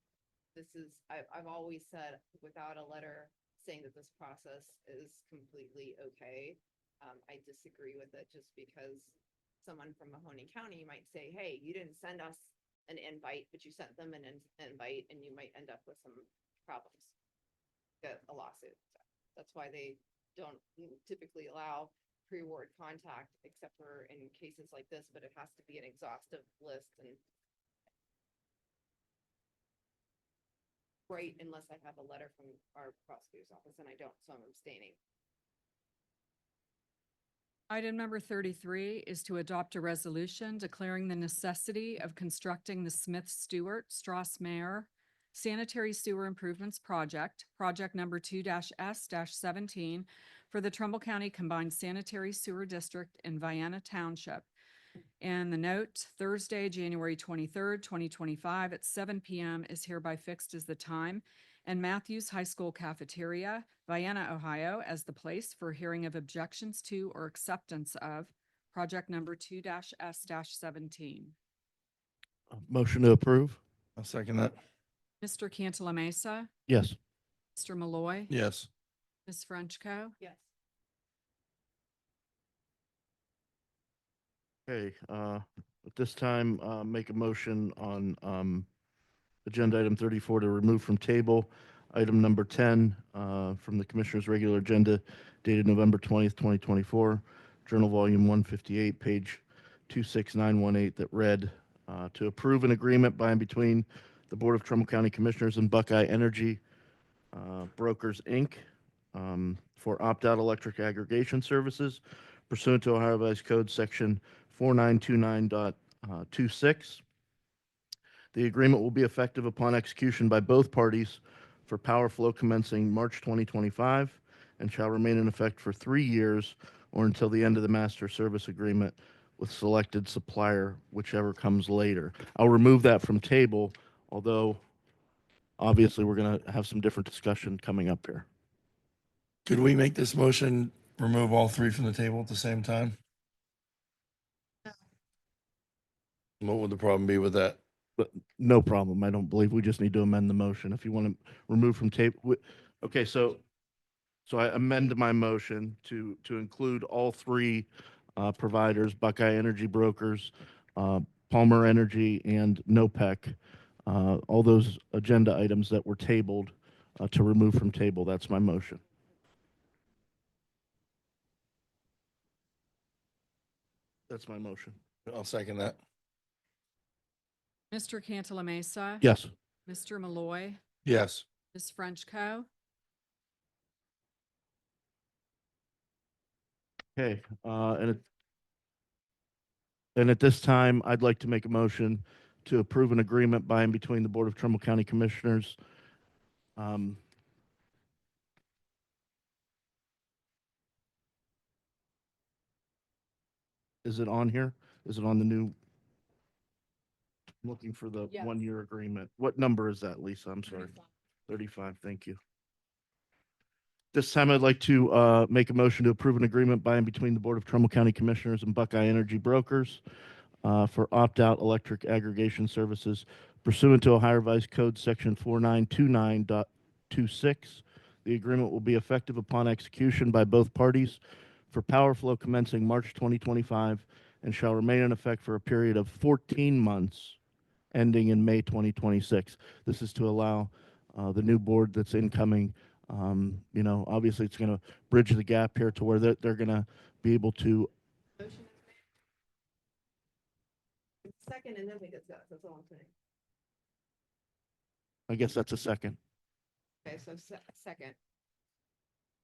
this is, I've always said without a letter saying that this process is completely okay. I disagree with it just because someone from Mahoning County might say, hey, you didn't send us an invite, but you sent them an invite, and you might end up with some problems, a lawsuit. So that's why they don't typically allow pre-award contact except for in cases like this, but it has to be an exhaustive list and right, unless I have a letter from our prosecutor's office, and I don't, so I'm abstaining. Item number 33 is to adopt a resolution declaring the necessity of constructing the Smith-Stewart-Strauss-Mayer Sanitary Sewer Improvements Project, project number 2-S-17 for the Trumbull County Combined Sanitary Sewer District in Vienna Township. And the note, Thursday, January 23rd, 2025 at 7 p.m. is hereby fixed as the time, and Matthews High School Cafeteria, Vienna, Ohio, as the place for hearing of objections to or acceptance of project number 2-S-17. Motion to approve. I'll second that. Mr. Cantala Mesa, Yes. Mr. Malloy. Yes. Ms. Frenchco. Yes. Okay, at this time, make a motion on, agenda item 34 to remove from table item number 10, from the Commissioner's regular agenda dated November 20th, 2024, Journal Volume 158, page 26918, that read, to approve an agreement by and between the Board of Trumbull County Commissioners and Buckeye Energy Brokers, Inc., for opt-out electric aggregation services pursuant to Ohio Revised Code Section 4929.26. The agreement will be effective upon execution by both parties for power flow commencing March 2025 and shall remain in effect for 3 years or until the end of the master service agreement with selected supplier, whichever comes later. I'll remove that from table, although obviously we're going to have some different discussion coming up here. Could we make this motion, remove all three from the table at the same time? What would the problem be with that? But no problem. I don't believe we just need to amend the motion. If you want to remove from table, okay, so I amend my motion to include all three providers, Buckeye Energy Brokers, Palmer Energy, and NOPEC, all those agenda items that were tabled to remove from table. That's my motion. That's my motion. I'll second that. Mr. Cantala Mesa. Yes. Mr. Malloy. Yes. Ms. Frenchco. Okay, and at this time, I'd like to make a motion to approve an agreement by and between the Board of Trumbull County Commissioners. Is it on here? Is it on the new? I'm looking for the Yes. 1-year agreement. What number is that, Lisa? I'm sorry. 35, thank you. This time, I'd like to make a motion to approve an agreement by and between the Board of Trumbull County Commissioners and Buckeye Energy Brokers for opt-out electric aggregation services pursuant to Ohio Revised Code Section 4929.26. The agreement will be effective upon execution by both parties for power flow commencing March 2025 and shall remain in effect for a period of 14 months ending in May 2026. This is to allow the new board that's incoming, obviously it's going to bridge the gap here to where they're going to be able to. Motion is made. Second, and then we discuss, that's all I'm saying. I guess that's a second. Okay, so second.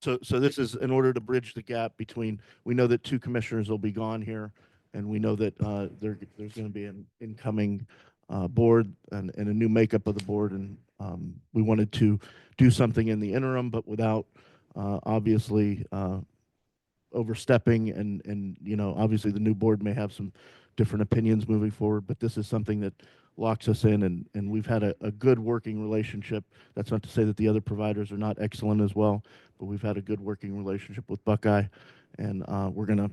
So this is in order to bridge the gap between, we know that 2 commissioners will be gone here, and we know that there's going to be an incoming board and a new makeup of the board, and we wanted to do something in the interim, but without obviously overstepping, and obviously the new board may have some different opinions moving forward, but this is something that locks us in, and we've had a good working relationship. That's not to say that the other providers are not excellent as well, but we've had a good working relationship with Buckeye, and we're going to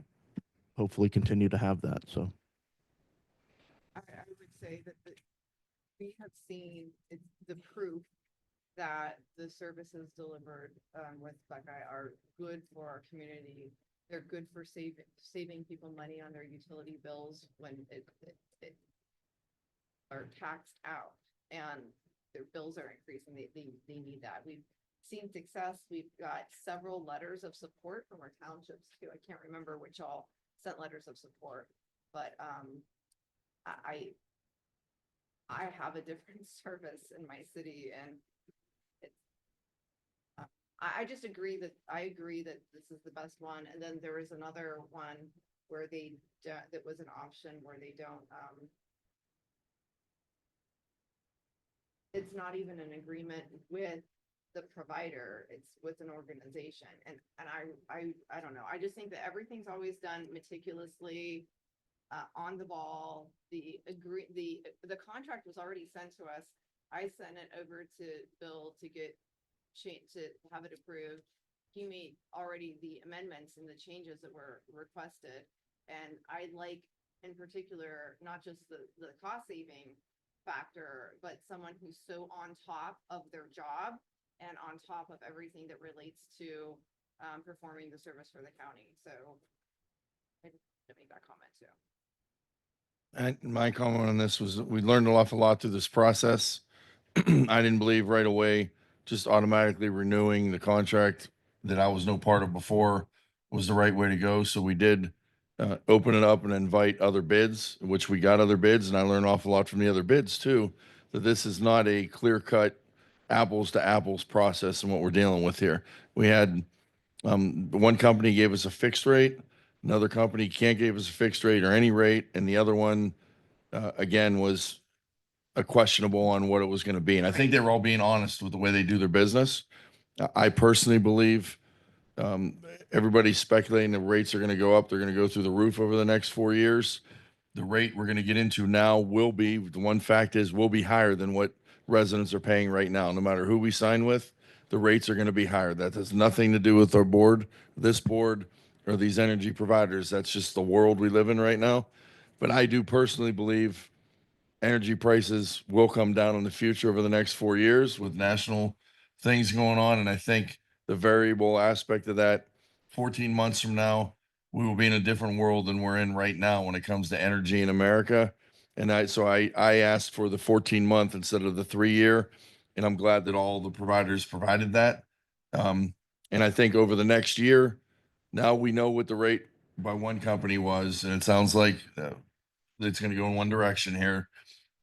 hopefully continue to have that. So I would say that we have seen the proof that the services delivered with Buckeye are good for our community. They're good for saving people money on their utility bills when it are taxed out and their bills are increasing. They need that. We've seen success. We've got several letters of support from our townships too. I can't remember which all sent letters of support, but I have a different service in my city, and I just agree that this is the best one. And then there was another one where that was an option where they don't, it's not even an agreement with the provider, it's with an organization. And I don't know. I just think that everything's always done meticulously, on the ball. The contract was already sent to us. I sent it over to Bill to have it approved. He made already the amendments and the changes that were requested. And I like, in particular, not just the cost saving factor, but someone who's so on top of their job and on top of everything that relates to performing the service for the county. So I just wanted to make that comment too. And my comment on this was that we learned an awful lot through this process. I didn't believe right away, just automatically renewing the contract that I was no part of before was the right way to go. So we did open it up and invite other bids, which we got other bids, and I learned an awful lot from the other bids too, that this is not a clear-cut apples to apples process in what we're dealing with here. We had one company gave us a fixed rate, another company can't give us a fixed rate or any rate, and the other one again was a questionable on what it was going to be. And I think they were all being honest with the way they do their business. I personally believe um, everybody's speculating the rates are going to go up. They're going to go through the roof over the next 4 years. The rate we're going to get into now will be, the one fact is, will be higher than what residents are paying right now. No matter who we sign with, the rates are going to be higher. That has nothing to do with our board, this board, or these energy providers. That's just the world we live in right now. But I do personally believe energy prices will come down in the future over the next 4 years with national things going on. And I think the variable aspect of that, 14 months from now, we will be in a different world than we're in right now when it comes to energy in America. And I asked for the 14-month instead of the 3 year, and I'm glad that all the providers provided that. And I think over the next year, now we know what the rate by one company was, and it sounds like it's going to go in one direction here.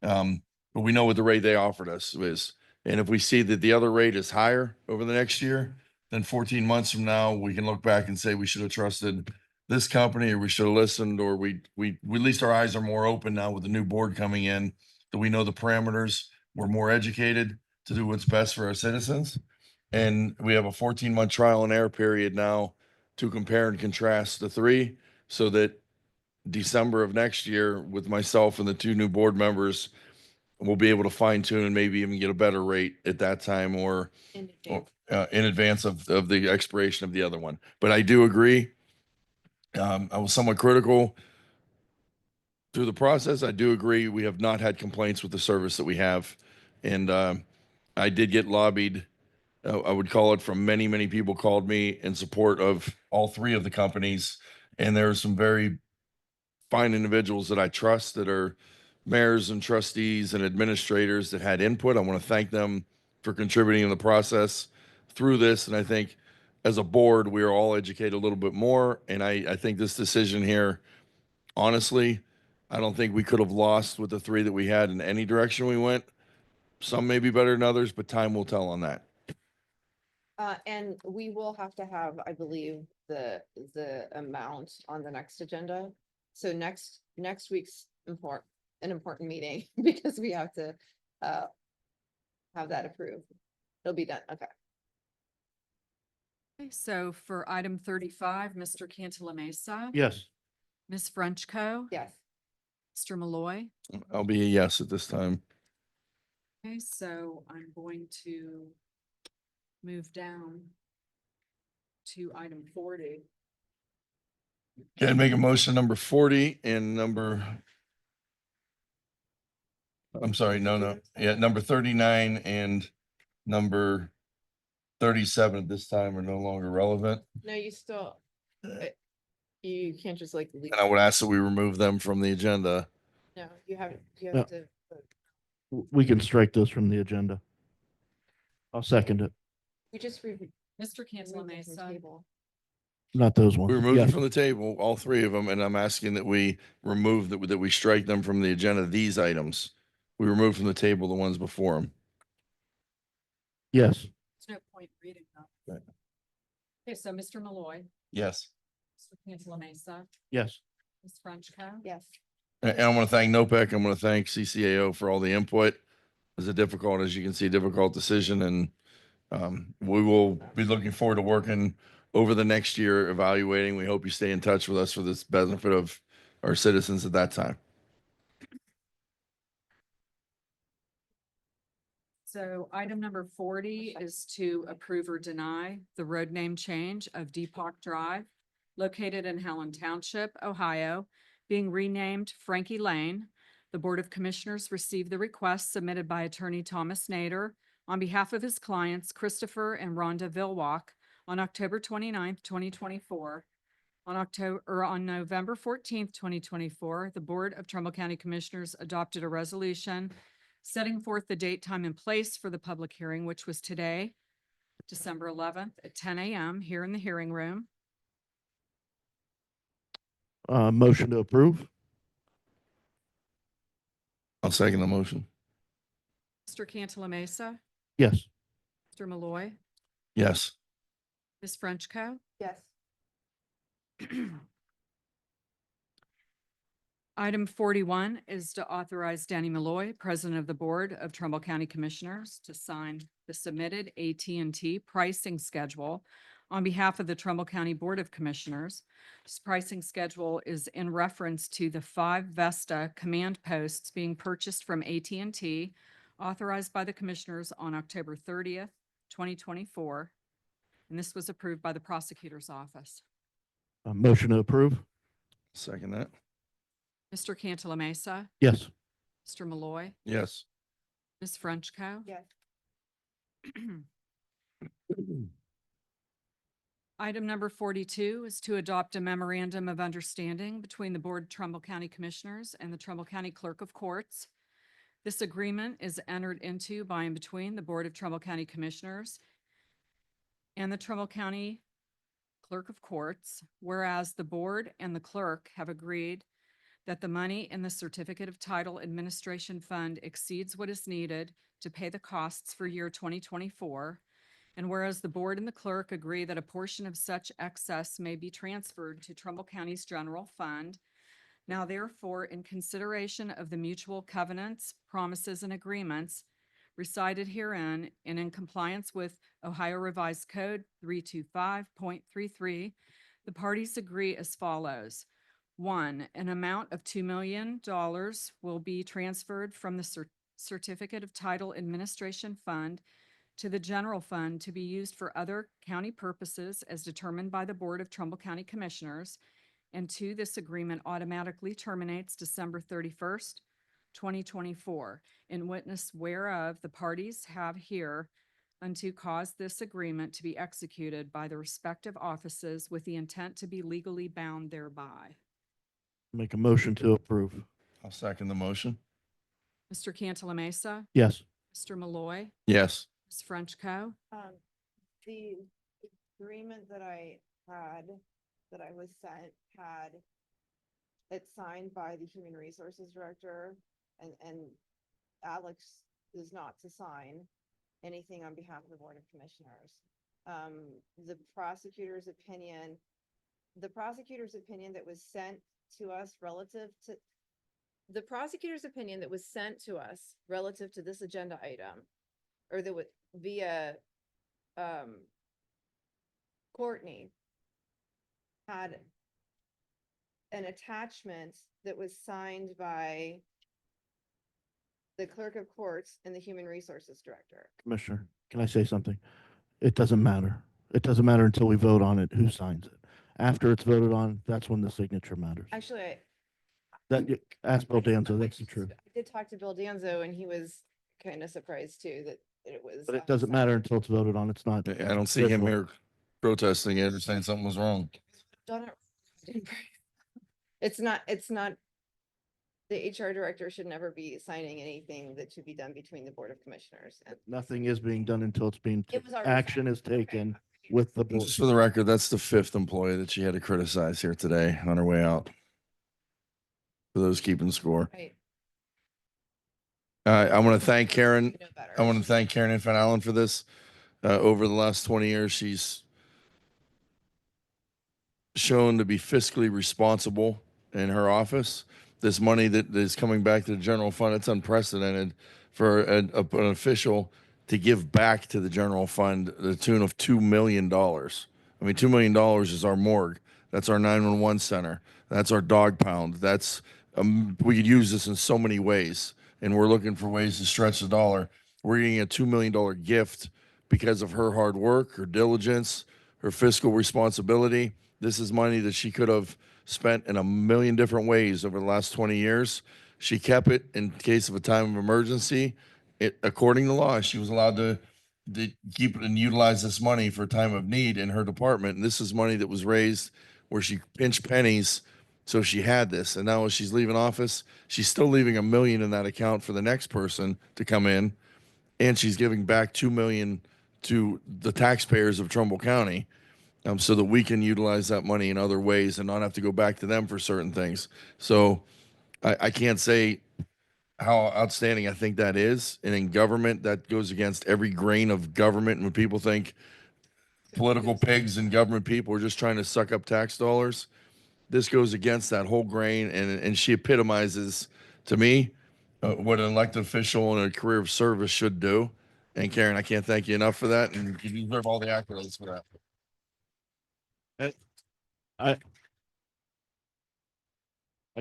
But we know what the rate they offered us is. And if we see that the other rate is higher over the next year, then 14 months from now, we can look back and say we should have trusted this company, or we should have listened, or we at least our eyes are more open now with the new board coming in, that we know the parameters. We're more educated to do what's best for our citizens. And we have a 14-month trial and error period now to compare and contrast the three, so that December of next year, with myself and the two new board members, we'll be able to fine tune and maybe even get a better rate at that time, or in advance of the expiration of the other one. But I do agree. I was somewhat critical through the process. I do agree. We have not had complaints with the service that we have. And I did get lobbied. I would call it, from many, many people called me in support of all three of the companies. And there are some very fine individuals that I trust that are mayors and trustees and administrators that had input. I want to thank them for contributing in the process through this. And I think as a board, we are all educated a little bit more. And I think this decision here, honestly, I don't think we could have lost with the three that we had in any direction we went. Some may be better than others, but time will tell on that. And we will have to have, I believe, the amount on the next agenda. So next week's an important meeting because we have to have that approved. It'll be done. Okay. Okay, so for item 35, Mr. Cantala Mesa. Yes. Ms. Frenchco. Yes. Mr. Malloy. I'll be a yes at this time. Okay, so I'm going to move down to item 40. Can I make a motion number 40 and I'm sorry, no. Yeah, number 39 and number 37 at this time are no longer relevant. No, you still, you can't just like leave. And I would ask that we remove them from the agenda. No, you have Yeah. to. We can strike those from the agenda. I'll second it. We just removed Mr. Cantala them from Mesa. table. Not those We ones. removed them Yes. from the table, all three of them, and I'm asking that we remove that we strike them from the agenda, these items. We removed from the table the ones before them. Yes. There's no point reading them. Right. Okay, so Mr. Malloy, Yes. Mr. Cantala Mesa, Yes. Ms. Frenchco. Yes. And I want to thank NOPEC. I want to thank CCAO for all the input. It was a difficult, as you can see, difficult decision, and we will be looking forward to working over the next year, evaluating. We hope you stay in touch with us for this benefit of our citizens at that time. So item number 40 is to approve or deny the road name change of Depot Drive, located in Helen Township, Ohio, being renamed Frankie Lane. The Board of Commissioners received the request submitted by Attorney Thomas Nader on behalf of his clients, Christopher and Rhonda Vilwalk, on October 29th, 2024. On November 14th, 2024, the Board of Trumbull County Commissioners adopted a resolution setting forth the date, time, and place for the public hearing, which was today, December 11th at 10 a.m. here in the hearing room. Motion to approve? I'll second the motion. Mr. Cantala Mesa, Yes. Mr. Malloy, Yes. Ms. Frenchco. Yes. Item 41 is to authorize Danny Malloy, President of the Board of Trumbull County Commissioners, to sign the submitted AT&T pricing schedule on behalf of the Trumbull County Board of Commissioners. This pricing schedule is in reference to the 5 Vesta command posts being purchased from AT&T, authorized by the Commissioners on October 30th, 2024. And this was approved by the Prosecutor's Office. Motion to approve? Second that. Mr. Cantala Mesa, Yes. Mr. Malloy, Yes. Ms. Frenchco. Yes. Item number 42 is to adopt a memorandum of understanding between the Board of Trumbull County Commissioners and the Trumbull County Clerk of Courts. This agreement is entered into by and between the Board of Trumbull County Commissioners and the Trumbull County Clerk of Courts, whereas the board and the clerk have agreed that the money in the Certificate of Title Administration Fund exceeds what is needed to pay the costs for year 2024. And whereas the board and the clerk agree that a portion of such excess may be transferred to Trumbull County's general fund. Now therefore, in consideration of the mutual covenants, promises, and agreements recited herein, and in compliance with Ohio Revised Code 325.33, the parties agree as follows. 1, an amount of $2 million will be transferred from the Certificate of Title Administration Fund to the general fund to be used for other county purposes as determined by the Board of Trumbull County Commissioners. And 2, this agreement automatically terminates December 31st, 2024. In witness whereof the parties have here unto cause this agreement to be executed by the respective offices with the intent to be legally bound thereby. Make a motion to approve? I'll second the motion. Mr. Cantala Mesa, Yes. Mr. Malloy, Yes. Ms. Frenchco. The agreement that I was sent had it signed by the Human Resources Director, and Alex is not to sign anything on behalf of the Board of Commissioners. The prosecutor's opinion that was sent to us relative to this agenda item, or that would via Courtney, had an attachment that was signed by the Clerk of Courts and the Human Resources Director. Commissioner, can I say something? It doesn't matter. It doesn't matter until we vote on it, who signs it. After it's voted on, that's when the signature matters. Actually, Ask Bill Danzo, that's the truth. I did talk to Bill Danzo, and he was kind of surprised too that it was. But it doesn't matter until it's voted on. It's not. I don't see him here protesting it or saying something was wrong. Done it. It's not, the HR director should never be signing anything that should be done between the Board of Commissioners. And Nothing is being done until it's being, It was already action signed. is taken with the board. Just for the record, that's the 5th employee that she had to criticize here today on her way out. For those keeping score. Right. I want to thank Karen. You know better. I want to thank Karen Infant Allen for this. Over the last 20 years, she's shown to be fiscally responsible in her office. This money that is coming back to the general fund, it's unprecedented for an official to give back to the general fund the tune of $2 million. I mean, $2 million is our morgue. That's our 911 center. That's our dog pound. That's we could use this in so many ways, and we're looking for ways to stretch the dollar. We're getting a $2 million gift because of her hard work, her diligence, her fiscal responsibility. This is money that she could have spent in a million different ways over the last 20 years. She kept it in case of a time of emergency, according to law, she was allowed to keep it and utilize this money for time of need in her department. And this is money that was raised where she pinched pennies. So she had this. And now as she's leaving office, she's still leaving $1 million in that account for the next person to come in. And she's giving back 2 million to the taxpayers of Trumbull County, so that we can utilize that money in other ways and not have to go back to them for certain things. So I can't say how outstanding I think that is. And in government, that goes against every grain of government. And when people think political pigs and government people are just trying to suck up tax dollars, this goes against that whole grain. And she epitomizes, to me, what an elected official in a career of service should do. And Karen, I can't thank you enough for that. And you deserve all the accolades for that. I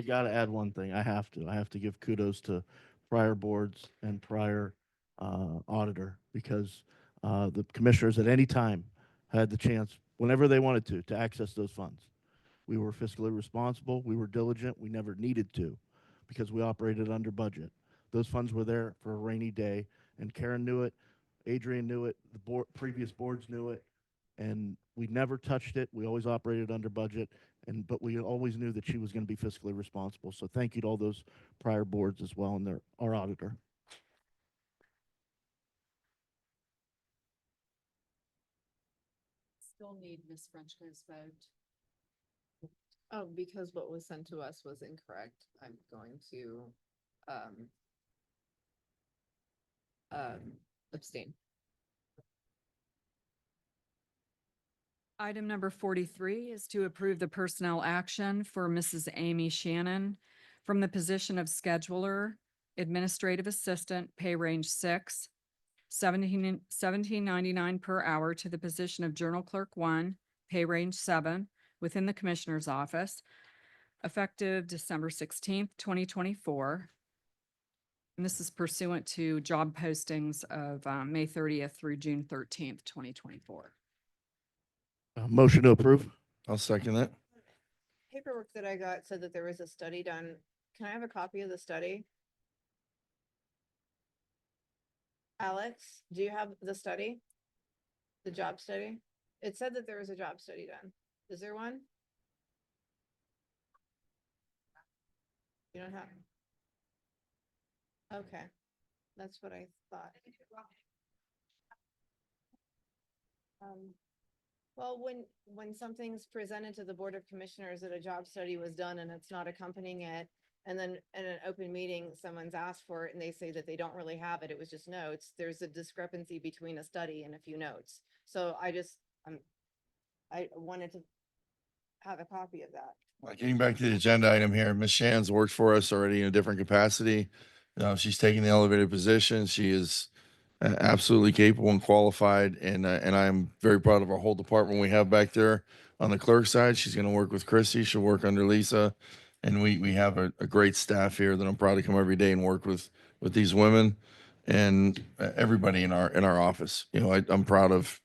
gotta add one thing. I have to give kudos to prior boards and prior auditor, because the commissioners at any time had the chance, whenever they wanted to access those funds. We were fiscally responsible. We were diligent. We never needed to, because we operated under budget. Those funds were there for a rainy day, and Karen knew it. Adrian knew it. The previous boards knew it, and we never touched it. We always operated under budget, but we always knew that she was going to be fiscally responsible. So thank you to all those prior boards as well, and our auditor. Still need Ms. Frenchco's vote. Oh, because what was sent to us was incorrect. I'm going to abstain. Item number 43 is to approve the personnel action for Mrs. Amy Shannon from the position of scheduler, administrative assistant, pay range 6, $17.99 per hour, to the position of journal clerk 1, pay range 7, within the Commissioner's office, effective December 16th, 2024. And this is pursuant to job postings of May 30th through June 13th, 2024. Motion to approve. I'll second that. Paperwork that I got said that there was a study done. Can I have a copy of the study? Alex, do you have the study? The job study? It said that there was a job study done. Is there one? You don't have? Okay, that's what I thought. Well, when something's presented to the Board of Commissioners that a job study was done and it's not accompanying it, and then in an open meeting, someone's asked for it and they say that they don't really have it, it was just notes, there's a discrepancy between a study and a few notes. So I wanted to have a copy of that. Getting back to the agenda item here, Ms. Shan's worked for us already in a different capacity. She's taking the elevated position. She is absolutely capable and qualified, and I'm very proud of our whole department we have back there. On the clerk side, she's going to work with Chrissy. She'll work under Lisa, and we have a great staff here that I'm proud to come every day and work with these women and everybody in our office. I'm proud of.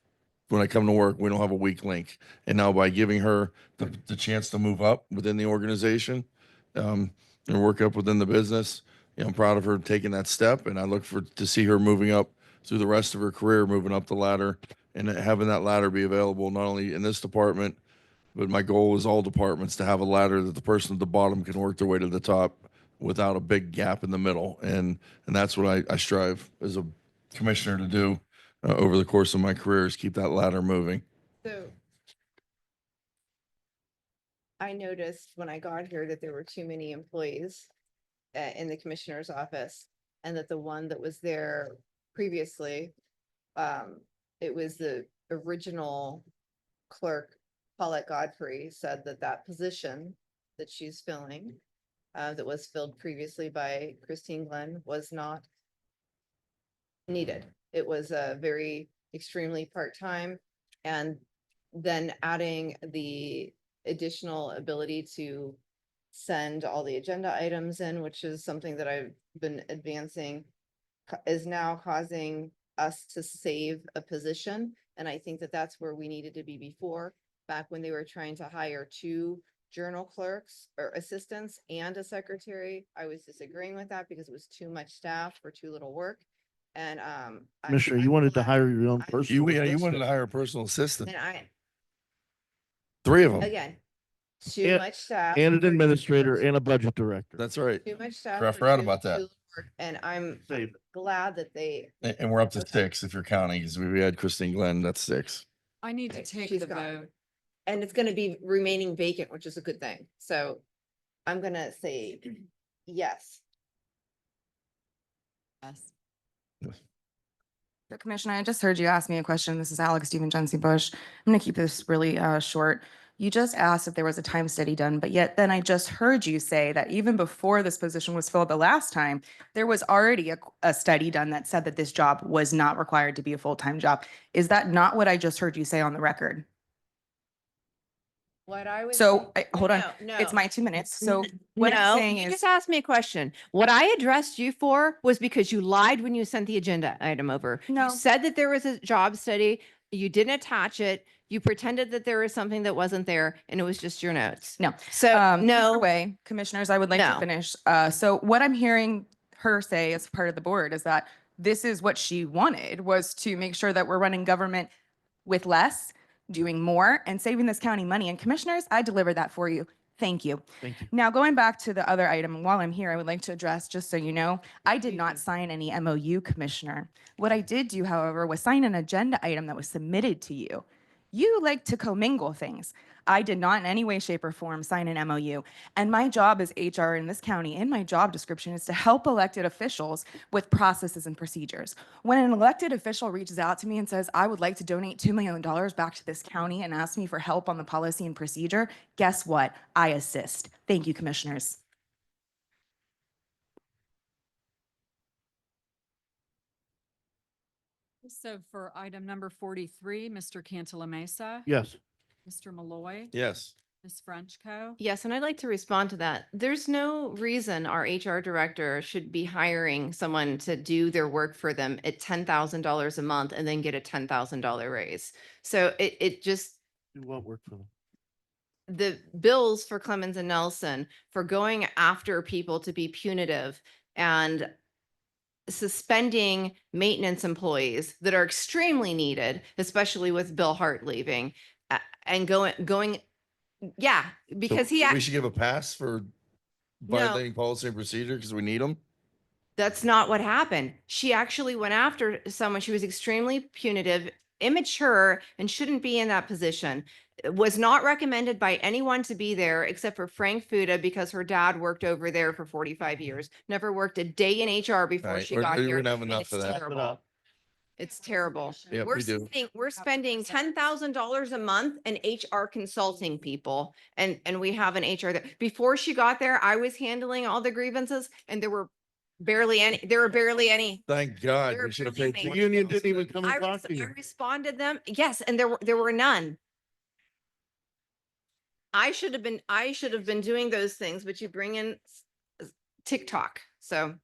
When I come to work, we don't have a weak link. And now by giving her the chance to move up within the organization, and work up within the business, I'm proud of her taking that step. And I look to see her moving up through the rest of her career, moving up the ladder and having that ladder be available not only in this department, but my goal is all departments to have a ladder that the person at the bottom can work their way to the top without a big gap in the middle. And that's what I strive as a commissioner to do over the course of my career, is keep that ladder moving. So I noticed when I got here that there were too many employees in the commissioner's office, and that the one that was there previously, it was the original clerk, Paulette Godfrey, said that position that she's filling, that was filled previously by Christine Glenn, was not needed. It was a very extremely part-time, and then adding the additional ability to send all the agenda items in, which is something that I've been advancing, is now causing us to save a position. And I think that that's where we needed to be before, back when they were trying to hire 2 journal clerks or assistants and a secretary. I was disagreeing with that because it was too much staff for too little work. And, Commissioner, you I'm wanted to glad- hire your own I'm- person. You wanted to hire a personal assistant, And I, 3 of them. again, too And- much staff. And an for administrator too and a budget director. That's right. much staff. I for forgot too- about that. too little work, And I'm Save it. glad that they, And we're up to 6 if you're counting, because we had Christine Glenn, that's 6. I need to Okay, take she's the gone. vote. and it's gonna be remaining vacant, which is a good thing. So I'm gonna say yes. Yes. So, Commissioner, I just heard you ask me a question. This is Alex Stephen Jency Bush. I'm going to keep this really short. You just asked if there was a time study done, but yet then I just heard you say that even before this position was filled the last time, there was already a study done that said that this job was not required to be a full-time job. Is that not what I just heard you say on the record? What I was. So, hold on. No, It's my 2 minutes. So what I'm No, saying you is, just asked me a question. What I addressed you for was because you lied when you sent the agenda item over. No. You said that there was a job study, you didn't attach it, you pretended that there was something that wasn't there, and it was just your notes. no. So, Either no, way, commissioners, I would like to No. finish. So what I'm hearing her say as part of the board is that this is what she wanted, was to make sure that we're running government with less, doing more, and saving this county money. And commissioners, I delivered that for you. Thank you. Thank you. Now, going back to the other item, while I'm here, I would like to address, just so you know, I did not sign any MOU, Commissioner. What I did do, however, was sign an agenda item that was submitted to you. You like to commingle things. I did not in any way, shape, or form sign an MOU. And my job as HR in this county, in my job description, is to help elected officials with processes and procedures. When an elected official reaches out to me and says, I would like to donate $2 million back to this county and asks me for help on the policy and procedure, guess what? I assist. Thank you, commissioners. So for item number 43, Mr. Cantala Mesa. Yes. Mr. Malloy. Yes. Ms. Frenchco. yes, and I'd like to respond to that. There's no reason our HR director should be hiring someone to do their work for them at $10,000 a month and then get a $10,000 raise. So it just, Do what work for them? the bills for Clemens and Nelson for going after people to be punitive and suspending maintenance employees that are extremely needed, especially with Bill Hart leaving, and going, yeah, because So he, we should give a pass for violating policy and procedure because we need them. that's not what happened. She actually went after someone. She was extremely punitive, immature, and shouldn't be in that position. Was not recommended by anyone to be there except for Frank Fuda because her dad worked over there for 45 years. Never worked a day in HR before All right, she we're got here. gonna have and enough it's of that. terrible. It's terrible. Yep, we do. We're spending $10,000 a month in HR consulting people, and we have an HR that, before she got there, I was handling all the grievances, and there were barely any. Thank God. They're We should have paid. beginning. The union didn't even come I and talk to I you. responded them, yes, and there were none. I should have been doing those things, but you bring in TikTok, so.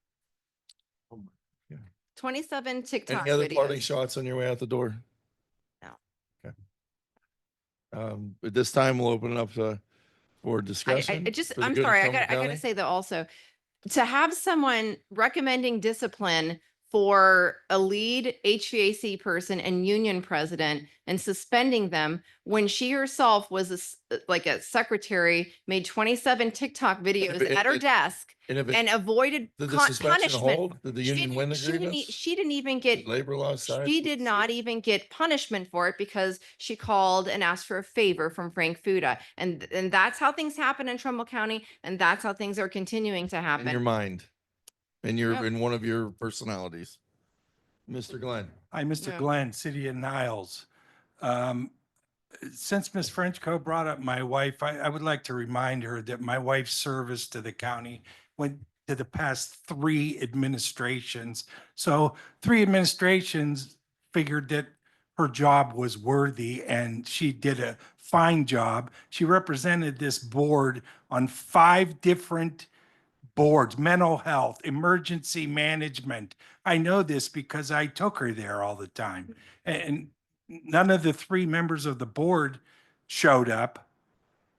Oh my God. 27 TikTok Any other parting videos. shots on your way out the door? No. Okay. At this time, we'll open it up for I discussion. just, for the I'm good of sorry, I Trumbull gotta County. say that also, to have someone recommending discipline for a lead HVAC person and union president and suspending them when she herself was like a secretary, made 27 TikTok videos it- at her it- desk And if and it, avoided did the con- suspension punishment. hold? Did the She union didn't- win the she didn't e- grievance? She didn't even get Labor law side? She did not even get punishment for it because she called and asked for a favor from Frank Fuda. And that's how things happen in Trumbull County. And that's how things are continuing to In your happen. mind. Yep. In one of your personalities. Mr. Glenn. Hi, Mr. Yeah. Glenn, City of Niles. Since Ms. Frenchco brought up my wife, I would like to remind her that my wife's service to the county went to the past 3 administrations. So 3 administrations figured that her job was worthy and she did a fine job. She represented this board on 5 different boards, mental health, emergency management. I know this because I took her there all the time. And none of the 3 members of the board showed up,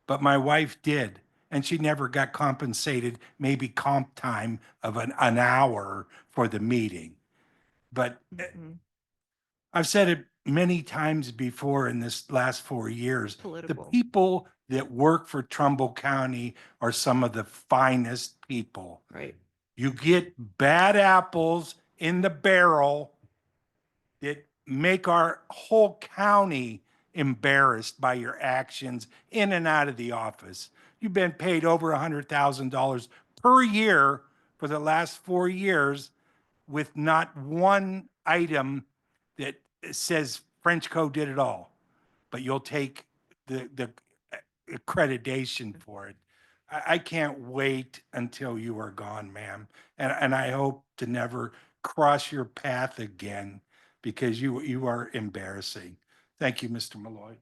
but my wife did. And she never got compensated, maybe comp time of an hour for the meeting. But Mhm. I've said it many times before in this last 4 years. The Political. people that work for Trumbull County are some of the finest people. Right. You get bad apples in the barrel that make our whole county embarrassed by your actions in and out of the office. You've been paid over $100,000 per year for the last 4 years with not one item that says Frenchco did it all, but you'll take the accreditation for it. I can't wait until you are gone, ma'am. And I hope to never cross your path again because you are embarrassing. Thank you, Mr. Malloy.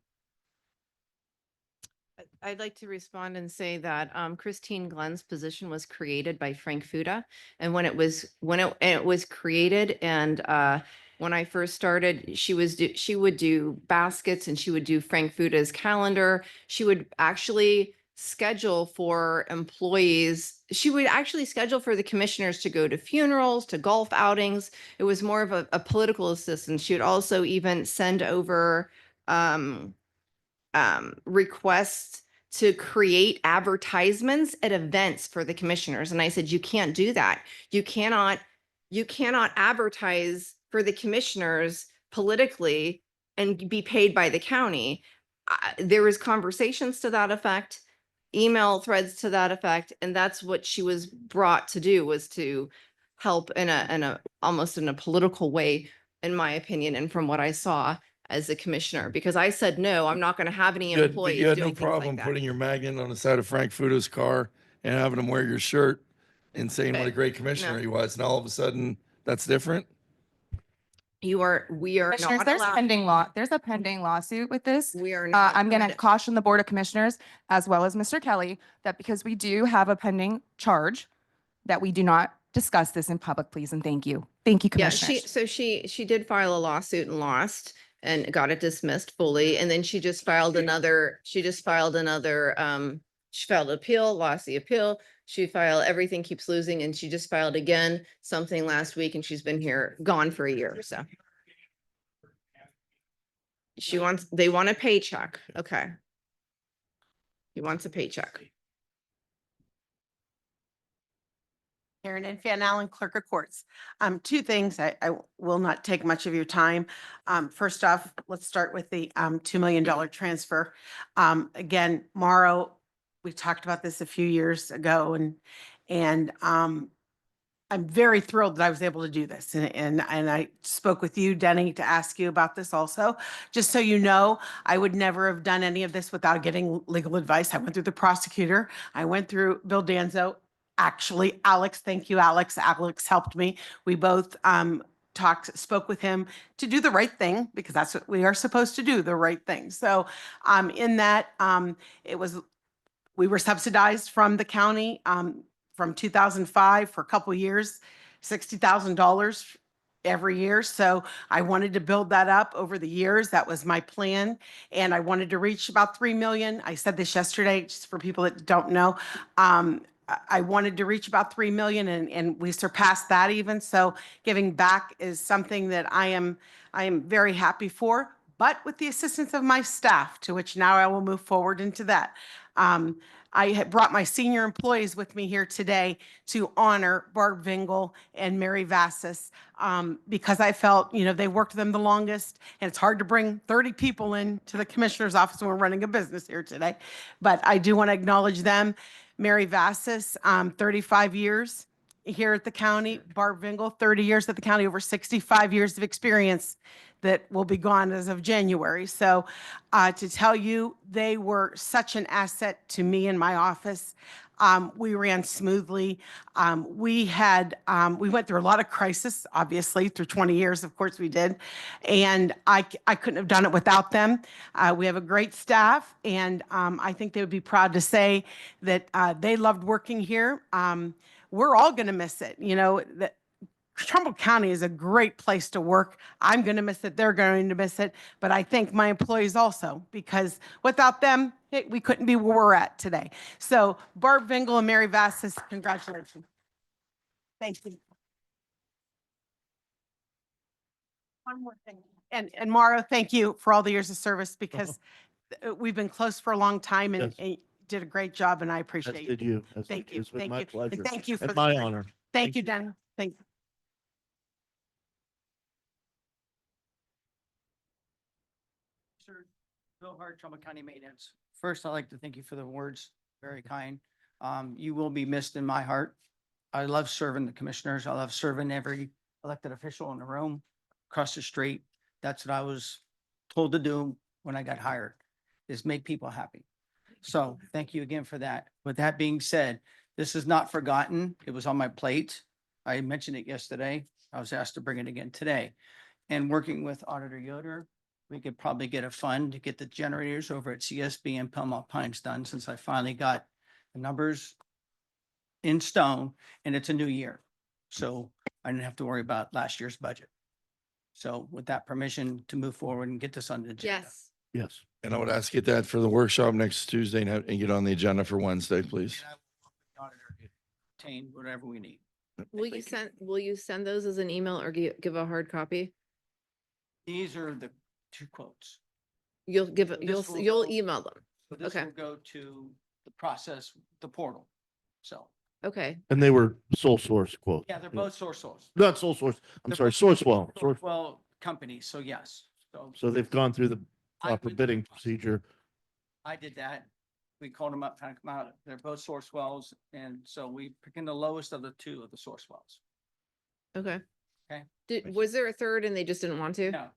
I'd like to respond and say that Christine Glenn's position was created by Frank Fuda. And when it was created and when I first started, she would do baskets and she would do Frank Fuda's calendar. She would actually schedule for employees. She would actually schedule for the commissioners to go to funerals, to golf outings. It was more of a political assistant. She would also even send over requests to create advertisements at events for the commissioners. And I said, you can't do that. You cannot advertise for the commissioners politically and be paid by the county. There was conversations to that effect, email threads to that effect. And that's what she was brought to do, was to help in a almost in a political way, in my opinion, and from what I saw as a commissioner, because I said, no, I'm not going to have any You had employees no doing things problem like that. putting your magnet on the side of Frank Fuda's car and having him wear your shirt and saying what a Okay. great commissioner No. he was. Now all of a sudden, that's different. We are Commissioners, not there's allowed, pending law, there's a pending lawsuit with this. we are not. I'm going to permitted- caution the Board of Commissioners as well as Mr. Kelly that because we do have a pending charge, that we do not discuss this in public, please, and thank you. Thank you, Yeah, Commissioners. she did file a lawsuit and lost and got it dismissed fully. And then she filed another, she filed appeal, lost the appeal. She filed, everything keeps losing, and she just filed again something last week, and she's been gone for a year, so. They want a paycheck. Okay. He wants a paycheck. Karen and Van Allen, Clerk of Courts. Two things. I will not take much of your time. First off, let's start with the $2 million transfer. Again, Morrow, we talked about this a few years ago, and I'm very thrilled that I was able to do this. And I spoke with you, Denny, to ask you about this also. Just so you know, I would never have done any of this without getting legal advice. I went through the prosecutor. I went through Bill Danzo. Actually, Alex, thank you, Alex. Alex helped me. We both spoke with him to do the right thing, because that's what we are supposed to do, the right thing. So in that, we were subsidized from the county from 2005 for a couple of years, $60,000 every year. So I wanted to build that up over the years. That was my plan. And I wanted to reach about 3 million. I said this yesterday, just for people that don't know. I wanted to reach about 3 million, and we surpassed that even. So giving back is something that I am very happy for, but with the assistance of my staff, to which now I will move forward into that. I had brought my senior employees with me here today to honor Barb Vingel and Mary Vassis, because I felt, they worked them the longest, and it's hard to bring 30 people into the commissioner's office when we're running a business here today. But I do want to acknowledge them. Mary Vassis, 35 years here at the county. Barb Vingel, 30 years at the county, over 65 years of experience that will be gone as of January. So to tell you, they were such an asset to me in my office. We ran smoothly. We went through a lot of crisis, obviously, through 20 years, of course we did. And I couldn't have done it without them. We have a great staff, and I think they would be proud to say that they loved working here. We're all going to miss it. That Trumbull County is a great place to work. I'm going to miss it. They're going to miss it. But I thank my employees also, because without them, we couldn't be where we're at today. So Barb Vingel and Mary Vassis, congratulations. Thank you. One more thing. And Mauro, thank you for all the years of service because we've been close for a long time and Yes. and you did a great job and I As appreciate did it. you. Thank you. It's been Thank my you. pleasure. And thank you for And the my great- honor. Thank you, Dan. Thank you. Sir, Bill Hart, Trumbull County Maintenance. First, I'd like to thank you for the words, very kind. You will be missed in my heart. I love serving the commissioners. I love serving every elected official in the room, across the street. That's what I was told to do when I got hired, is make people happy. So thank you again for that. With that being said, this is not forgotten. It was on my plate. I mentioned it yesterday. I was asked to bring it again today. And working with Auditor Yoder, we could probably get a fund to get the generators over at CSB and Pelmont Pines done, since I finally got the numbers in stone and it's a new year. So I didn't have to worry about last year's budget. So with that permission to move forward and get this on the agenda. Yes. Yes. And I would ask get that for the workshop next Tuesday and get on the agenda for Wednesday, please. And I will work with the auditor to obtain whatever we need. Will you send those as an email or give a hard copy? These are the two quotes. You'll give, This will you'll go- email them. So this Okay. will go to the process, the portal. So, Okay. And they were sole source quotes. yeah, they're both source. Not sole source. I'm They're sorry, both Sourcewell. Source. Well, companies, so yes. So So they've gone through the I proper went through the bidding process. procedure. I did that. We called them up, kind of come out. They're both source wells. And so we picked in the lowest of the two of the source wells. Okay. Okay. Was there a third and they just didn't want to? No,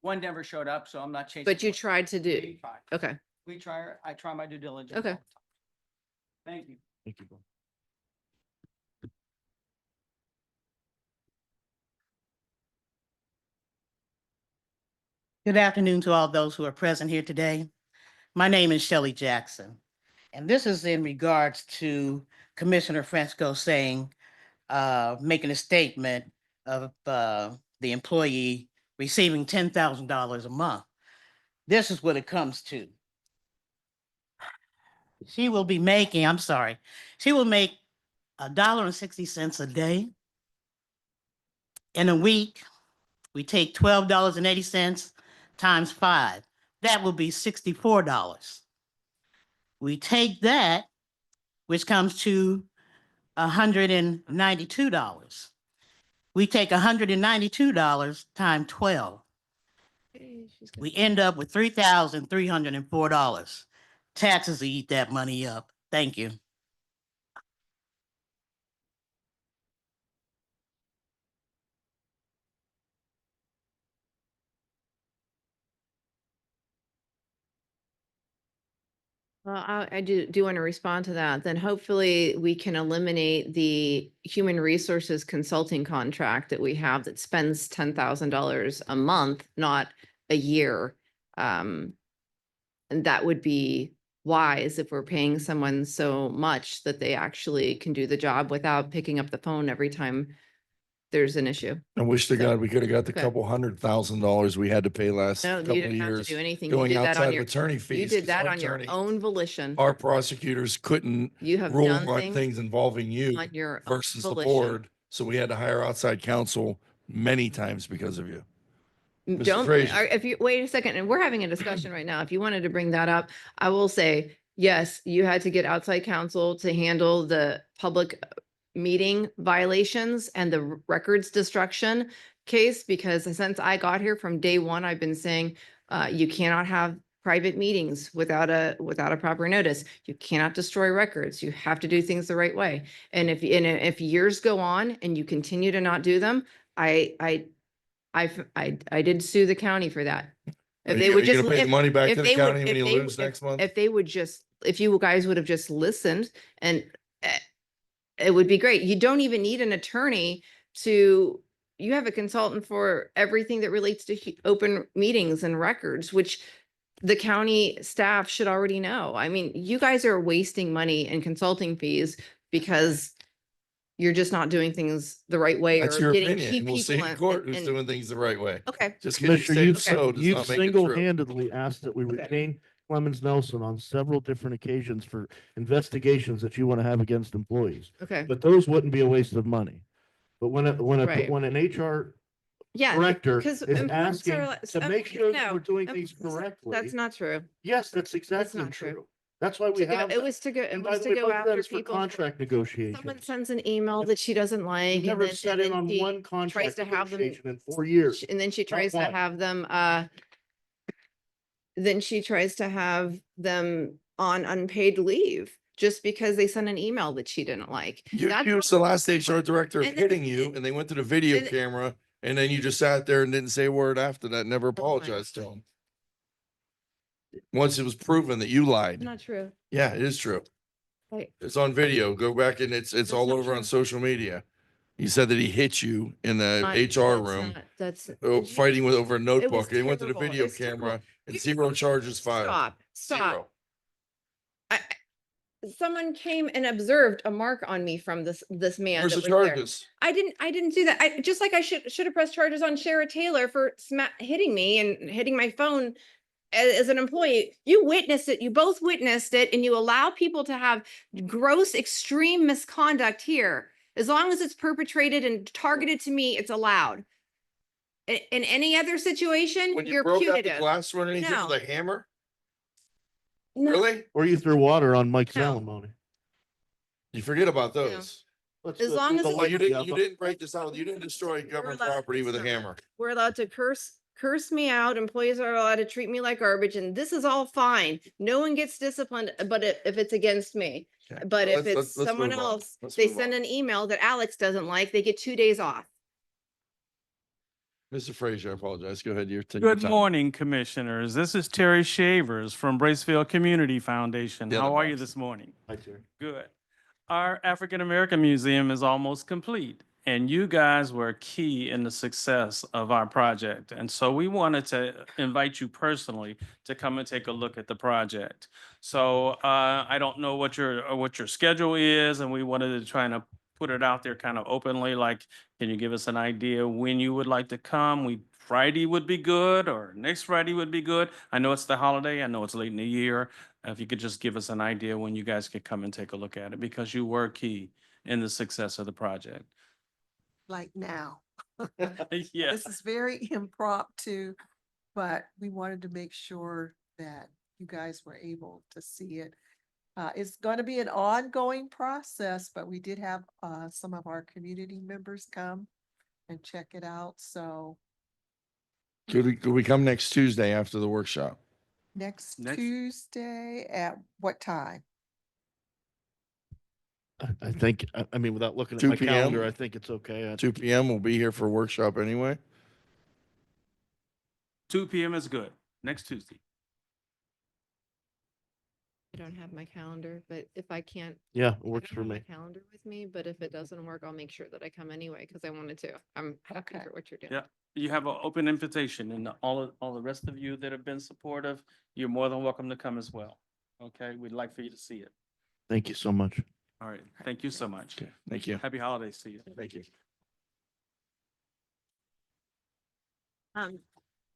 one never showed up, so I'm not chasing. But you one. tried to do, We tried. okay. We try, I try my due diligence. Okay. all the time. Thank you. Thank you. Bill. Good afternoon to all those who are present here today. My name is Shelley Jackson, and this is in regards to Commissioner Fresco saying, making a statement of the employee receiving $10,000 a month. This is what it comes to. She will be making, I'm sorry, she will make $1.60 a day. In a week, we take $12.80 times 5. That will be $64. We take that, which comes to $192. We take $192 times 12. We end up with $3,304. Taxes will eat that money up. Thank you. Well, I do want to respond to that. Then hopefully we can eliminate the human resources consulting contract that we have that spends $10,000 a month, not a year. And that would be wise if we're paying someone so much that they actually can do the job without picking up the phone every time there's an issue. I wish to So- God we could have got the Okay. couple $100,000 we had to pay last No, couple you of didn't have to years. do anything. You Going did that outside on of your, attorney fees. you did 'cause that our on your attorney- own volition. Our prosecutors couldn't You have rule done on things things involving you on your own versus the volition. board. So we had to hire outside counsel many times because of you. Mr. Don't, Frazier. if you, wait a second, and we're having a discussion right now. If you wanted to bring that up, I will say, yes, you had to get outside counsel to handle the public meeting violations and the records destruction case, because since I got here from day one, I've been saying, you cannot have private meetings without a proper notice. You cannot destroy records. You have to do things the right way. And if years go on and you continue to not do them, I did sue the county for that. If they would Are you just, gonna pay the if money back if to the they would- county when if you they lose would- next month? if they would just, if you guys would have just listened and it would be great. You don't even need an attorney to, you have a consultant for everything that relates to open meetings and records, which the county staff should already know. I mean, you guys are wasting money in consulting fees because you're just not doing things the right way That's or your getting opinion. key and We'll see people in in- court who's in- doing things the right way. Okay, Just because Commissioner, you you've, say so does you've not make it true. single-handedly asked that we retain Clemens Nelson on several different occasions for investigations that you want to have against employees. okay. But those wouldn't be a waste of money. But when Right. when an HR Yeah. director because is employees asking are al- to some- make sure no, that we're doing things employees- correctly. That's not true. Yes, that's exactly not true. true. That's why we To go- have. It was to go, it And by was the to way, go both of that after is for people. contract Someone negotiations. sends an email that she doesn't like. We've and never then- sat and in then on she one tries contract to have them, negotiation in 4 years. and then she tries to one. have them, then she tries to have them on unpaid leave just because they sent an email that she didn't like. You That's accused the last HR director of And then- hitting you and they went to the video and- camera and then you just sat there and didn't say a word after that, never apologized to him. Once it was proven that you lied. not true. Yeah, it is true. Like, It's on video. Go back and it's That's all not over on true. social media. He said that he hit you in the not- HR that's room, not- That's. fighting with over a was notebook. They went to the terrible. video It's terrible. camera and 0 charges filed. Stop. Zero. I- Someone came and observed a mark on me from this man. Where's that the was there. charges? I didn't do that. I just like I should have pressed charges on Shara Taylor for hitting me and hitting my phone as an employee. You witnessed it. You both witnessed it, and you allow people to have gross, extreme misconduct here. As long as it's perpetrated and targeted to me, it's allowed. In any other situation, When you you're broke out the punitive. glass or anything No. with a hammer? No. Really? Or you threw water on Mike's No. alimony. You forget about those. Let's As go long through as the it's- Well, you light, didn't, you Jeff. didn't break this out. You didn't destroy government allowed to property with a destroy it. hammer. We're allowed to curse me out. Employees are allowed to treat me like garbage, and this is all fine. No one gets disciplined, but if it's against me. Okay. But Well, if let's- it's let's someone move on. else, Let's they move send on. an email that Alex doesn't like, they get 2 days off. Mr. Frazier, I apologize. Go ahead. You're taking Good your time. morning, Commissioners. This is Terry Shavers from Braceville Community Foundation. The other How are you box. this morning? Hi, Terry. Good. Our African American Museum is almost complete, and you guys were key in the success of our project. And so we wanted to invite you personally to come and take a look at the project. So I don't know what your schedule is, and we wanted to try and put it out there kind of openly, like, can you give us an idea when you would like to come? Friday would be good, or next Friday would be good. I know it's the holiday. I know it's late in the year. If you could just give us an idea when you guys could come and take a look at it, because you were key in the success of the project. Like now. Yeah. This is very impromptu, but we wanted to make sure that you guys were able to see it. It's going to be an ongoing process, but we did have some of our community members come and check it out. So Could we come next Tuesday after the workshop? next Next- Tuesday at what time? I think, I mean, without looking at 2 my calendar, p.m.? I think it's okay. 2 p.m. We'll be here for workshop anyway. 2 p.m. is good. Next Tuesday. I don't have my calendar, but if I can't. Yeah, it I works don't for have my me. Calendar with me, but if it doesn't work, I'll make sure that I come anyway, because I wanted to. I'm happy Okay. for what you're doing. Yeah. You have an open invitation, and all the rest of you that have been supportive, you're more than welcome to come as well. Okay, we'd like for you to see it. Thank you so much. All right, thank you so much. Okay, thank you. Happy holidays to you. Thank you.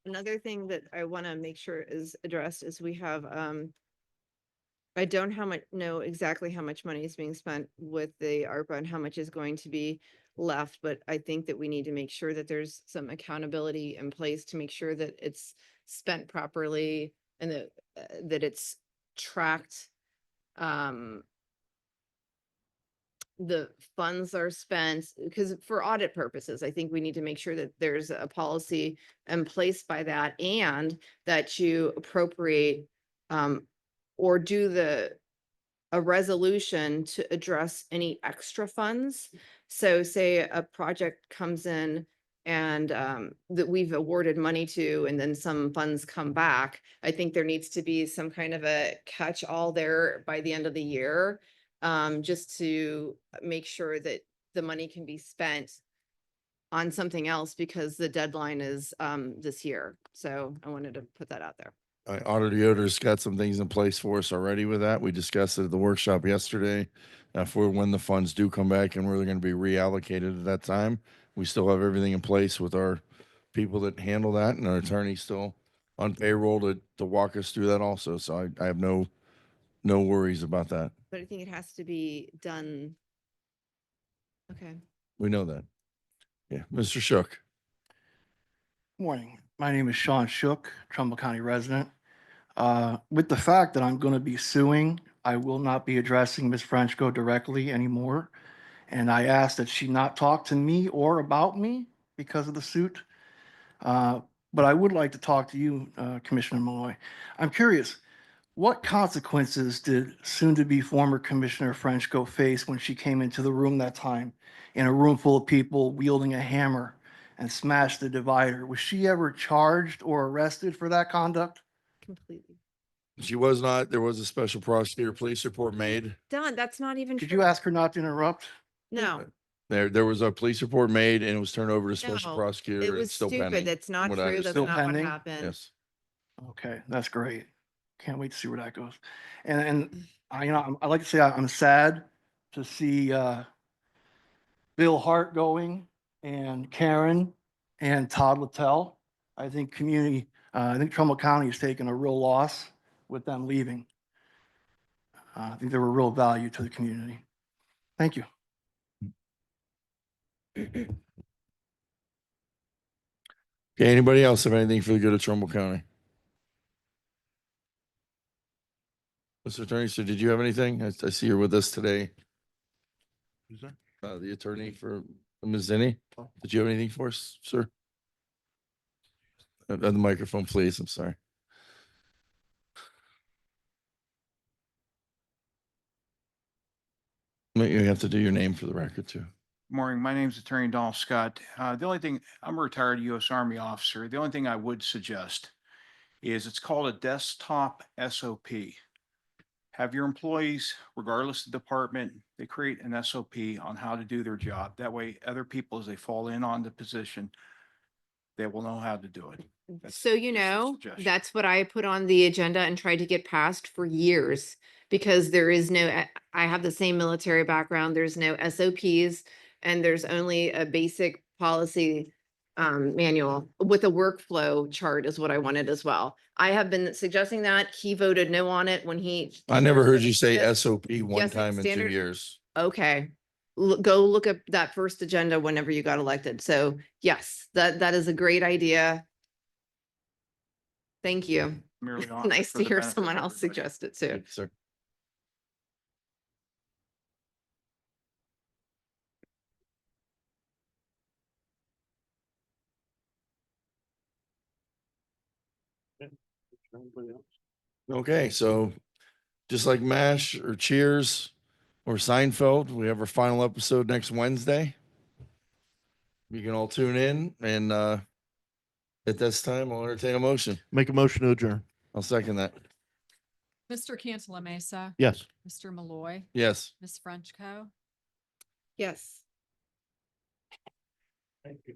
Another thing that I want to make sure is addressed is we have, I don't know exactly how much money is being spent with the ARPA and how much is going to be left, but I think that we need to make sure that there's some accountability in place to make sure that it's spent properly and that it's tracked. The funds are spent, because for audit purposes, I think we need to make sure that there's a policy in place by that, and that you appropriate or do a resolution to address any extra funds. So say a project comes in and that we've awarded money to, and then some funds come back. I think there needs to be some kind of a catch-all there by the end of the year, just to make sure that the money can be spent on something else, because the deadline is this year. So I wanted to put that out there. Auditor Yoder's got some things in place for us already with that. We discussed it at the workshop yesterday. For when the funds do come back and where they're going to be reallocated at that time. We still have everything in place with our people that handle that, and our attorney still on payroll to walk us through that also. So I have no worries about that. But I think it has to be done. Okay. We know that. Yeah, Mr. Shook. Morning. My name is Sean Shook, Trumbull County resident. With the fact that I'm going to be suing, I will not be addressing Ms. Frenchco directly anymore. And I ask that she not talk to me or about me because of the suit. But I would like to talk to you, Commissioner Malloy. I'm curious, what consequences did soon-to-be former Commissioner Frenchco face when she came into the room that time in a room full of people wielding a hammer and smashed the divider? Was she ever charged or arrested for that conduct? Completely. She was not. There was a special prosecutor police report made. Don, that's not even Did true. you ask her not to interrupt? No, There was a police report made and it was turned over to special No, prosecutor. it and was it's still stupid. pending, That's not what I true. That's Still not what pending? happened. Yes. Okay, that's great. Can't wait to see where that goes. And I like to say I'm sad to see Bill Hart going and Karen and Todd Littell. I think I think Trumbull County has taken a real loss with them leaving. I think they were real value to the community. Thank you. Okay, anybody else have anything for the good of Trumbull County? Mr. Attorney, so did you have anything? I see you're with us today. Who's that? The attorney for Ms. Zinni. Did you have anything for us, sir? On the microphone, please. I'm sorry. You have to do your name for the record too. Morning, my name's Attorney Donald Scott. The only thing, I'm a retired U.S. Army officer. The only thing I would suggest is it's called a desktop SOP. Have your employees, regardless of department, they create an SOP on how to do their job. That way, other people, as they fall in on the position, they will know how to do it. That's So, you just a know, suggestion. that's what I put on the agenda and tried to get passed for years because there is no, I have the same military background. There's no SOPs and there's only a basic policy manual with a workflow chart is what I wanted as well. I have been suggesting that. He voted no on it when he. I never heard you say Yes. SOP one Yes, time in 2 standard- years. Okay. Go look up that first agenda whenever you got elected. So yes, that is a great idea. Thank you. Merely offer Nice for to the hear benefit of someone else everybody. suggest it too. Thank you, sir. Anybody else? Okay, so just like MASH or Cheers or Seinfeld, we have our final episode next Wednesday. You can all tune in and at this time, I'll entertain a motion. Make a motion to adjourn. I'll second that. Mr. Cantala Mesa. Yes. Mr. Malloy. Yes. Ms. Frenchco. Yes. Thank you.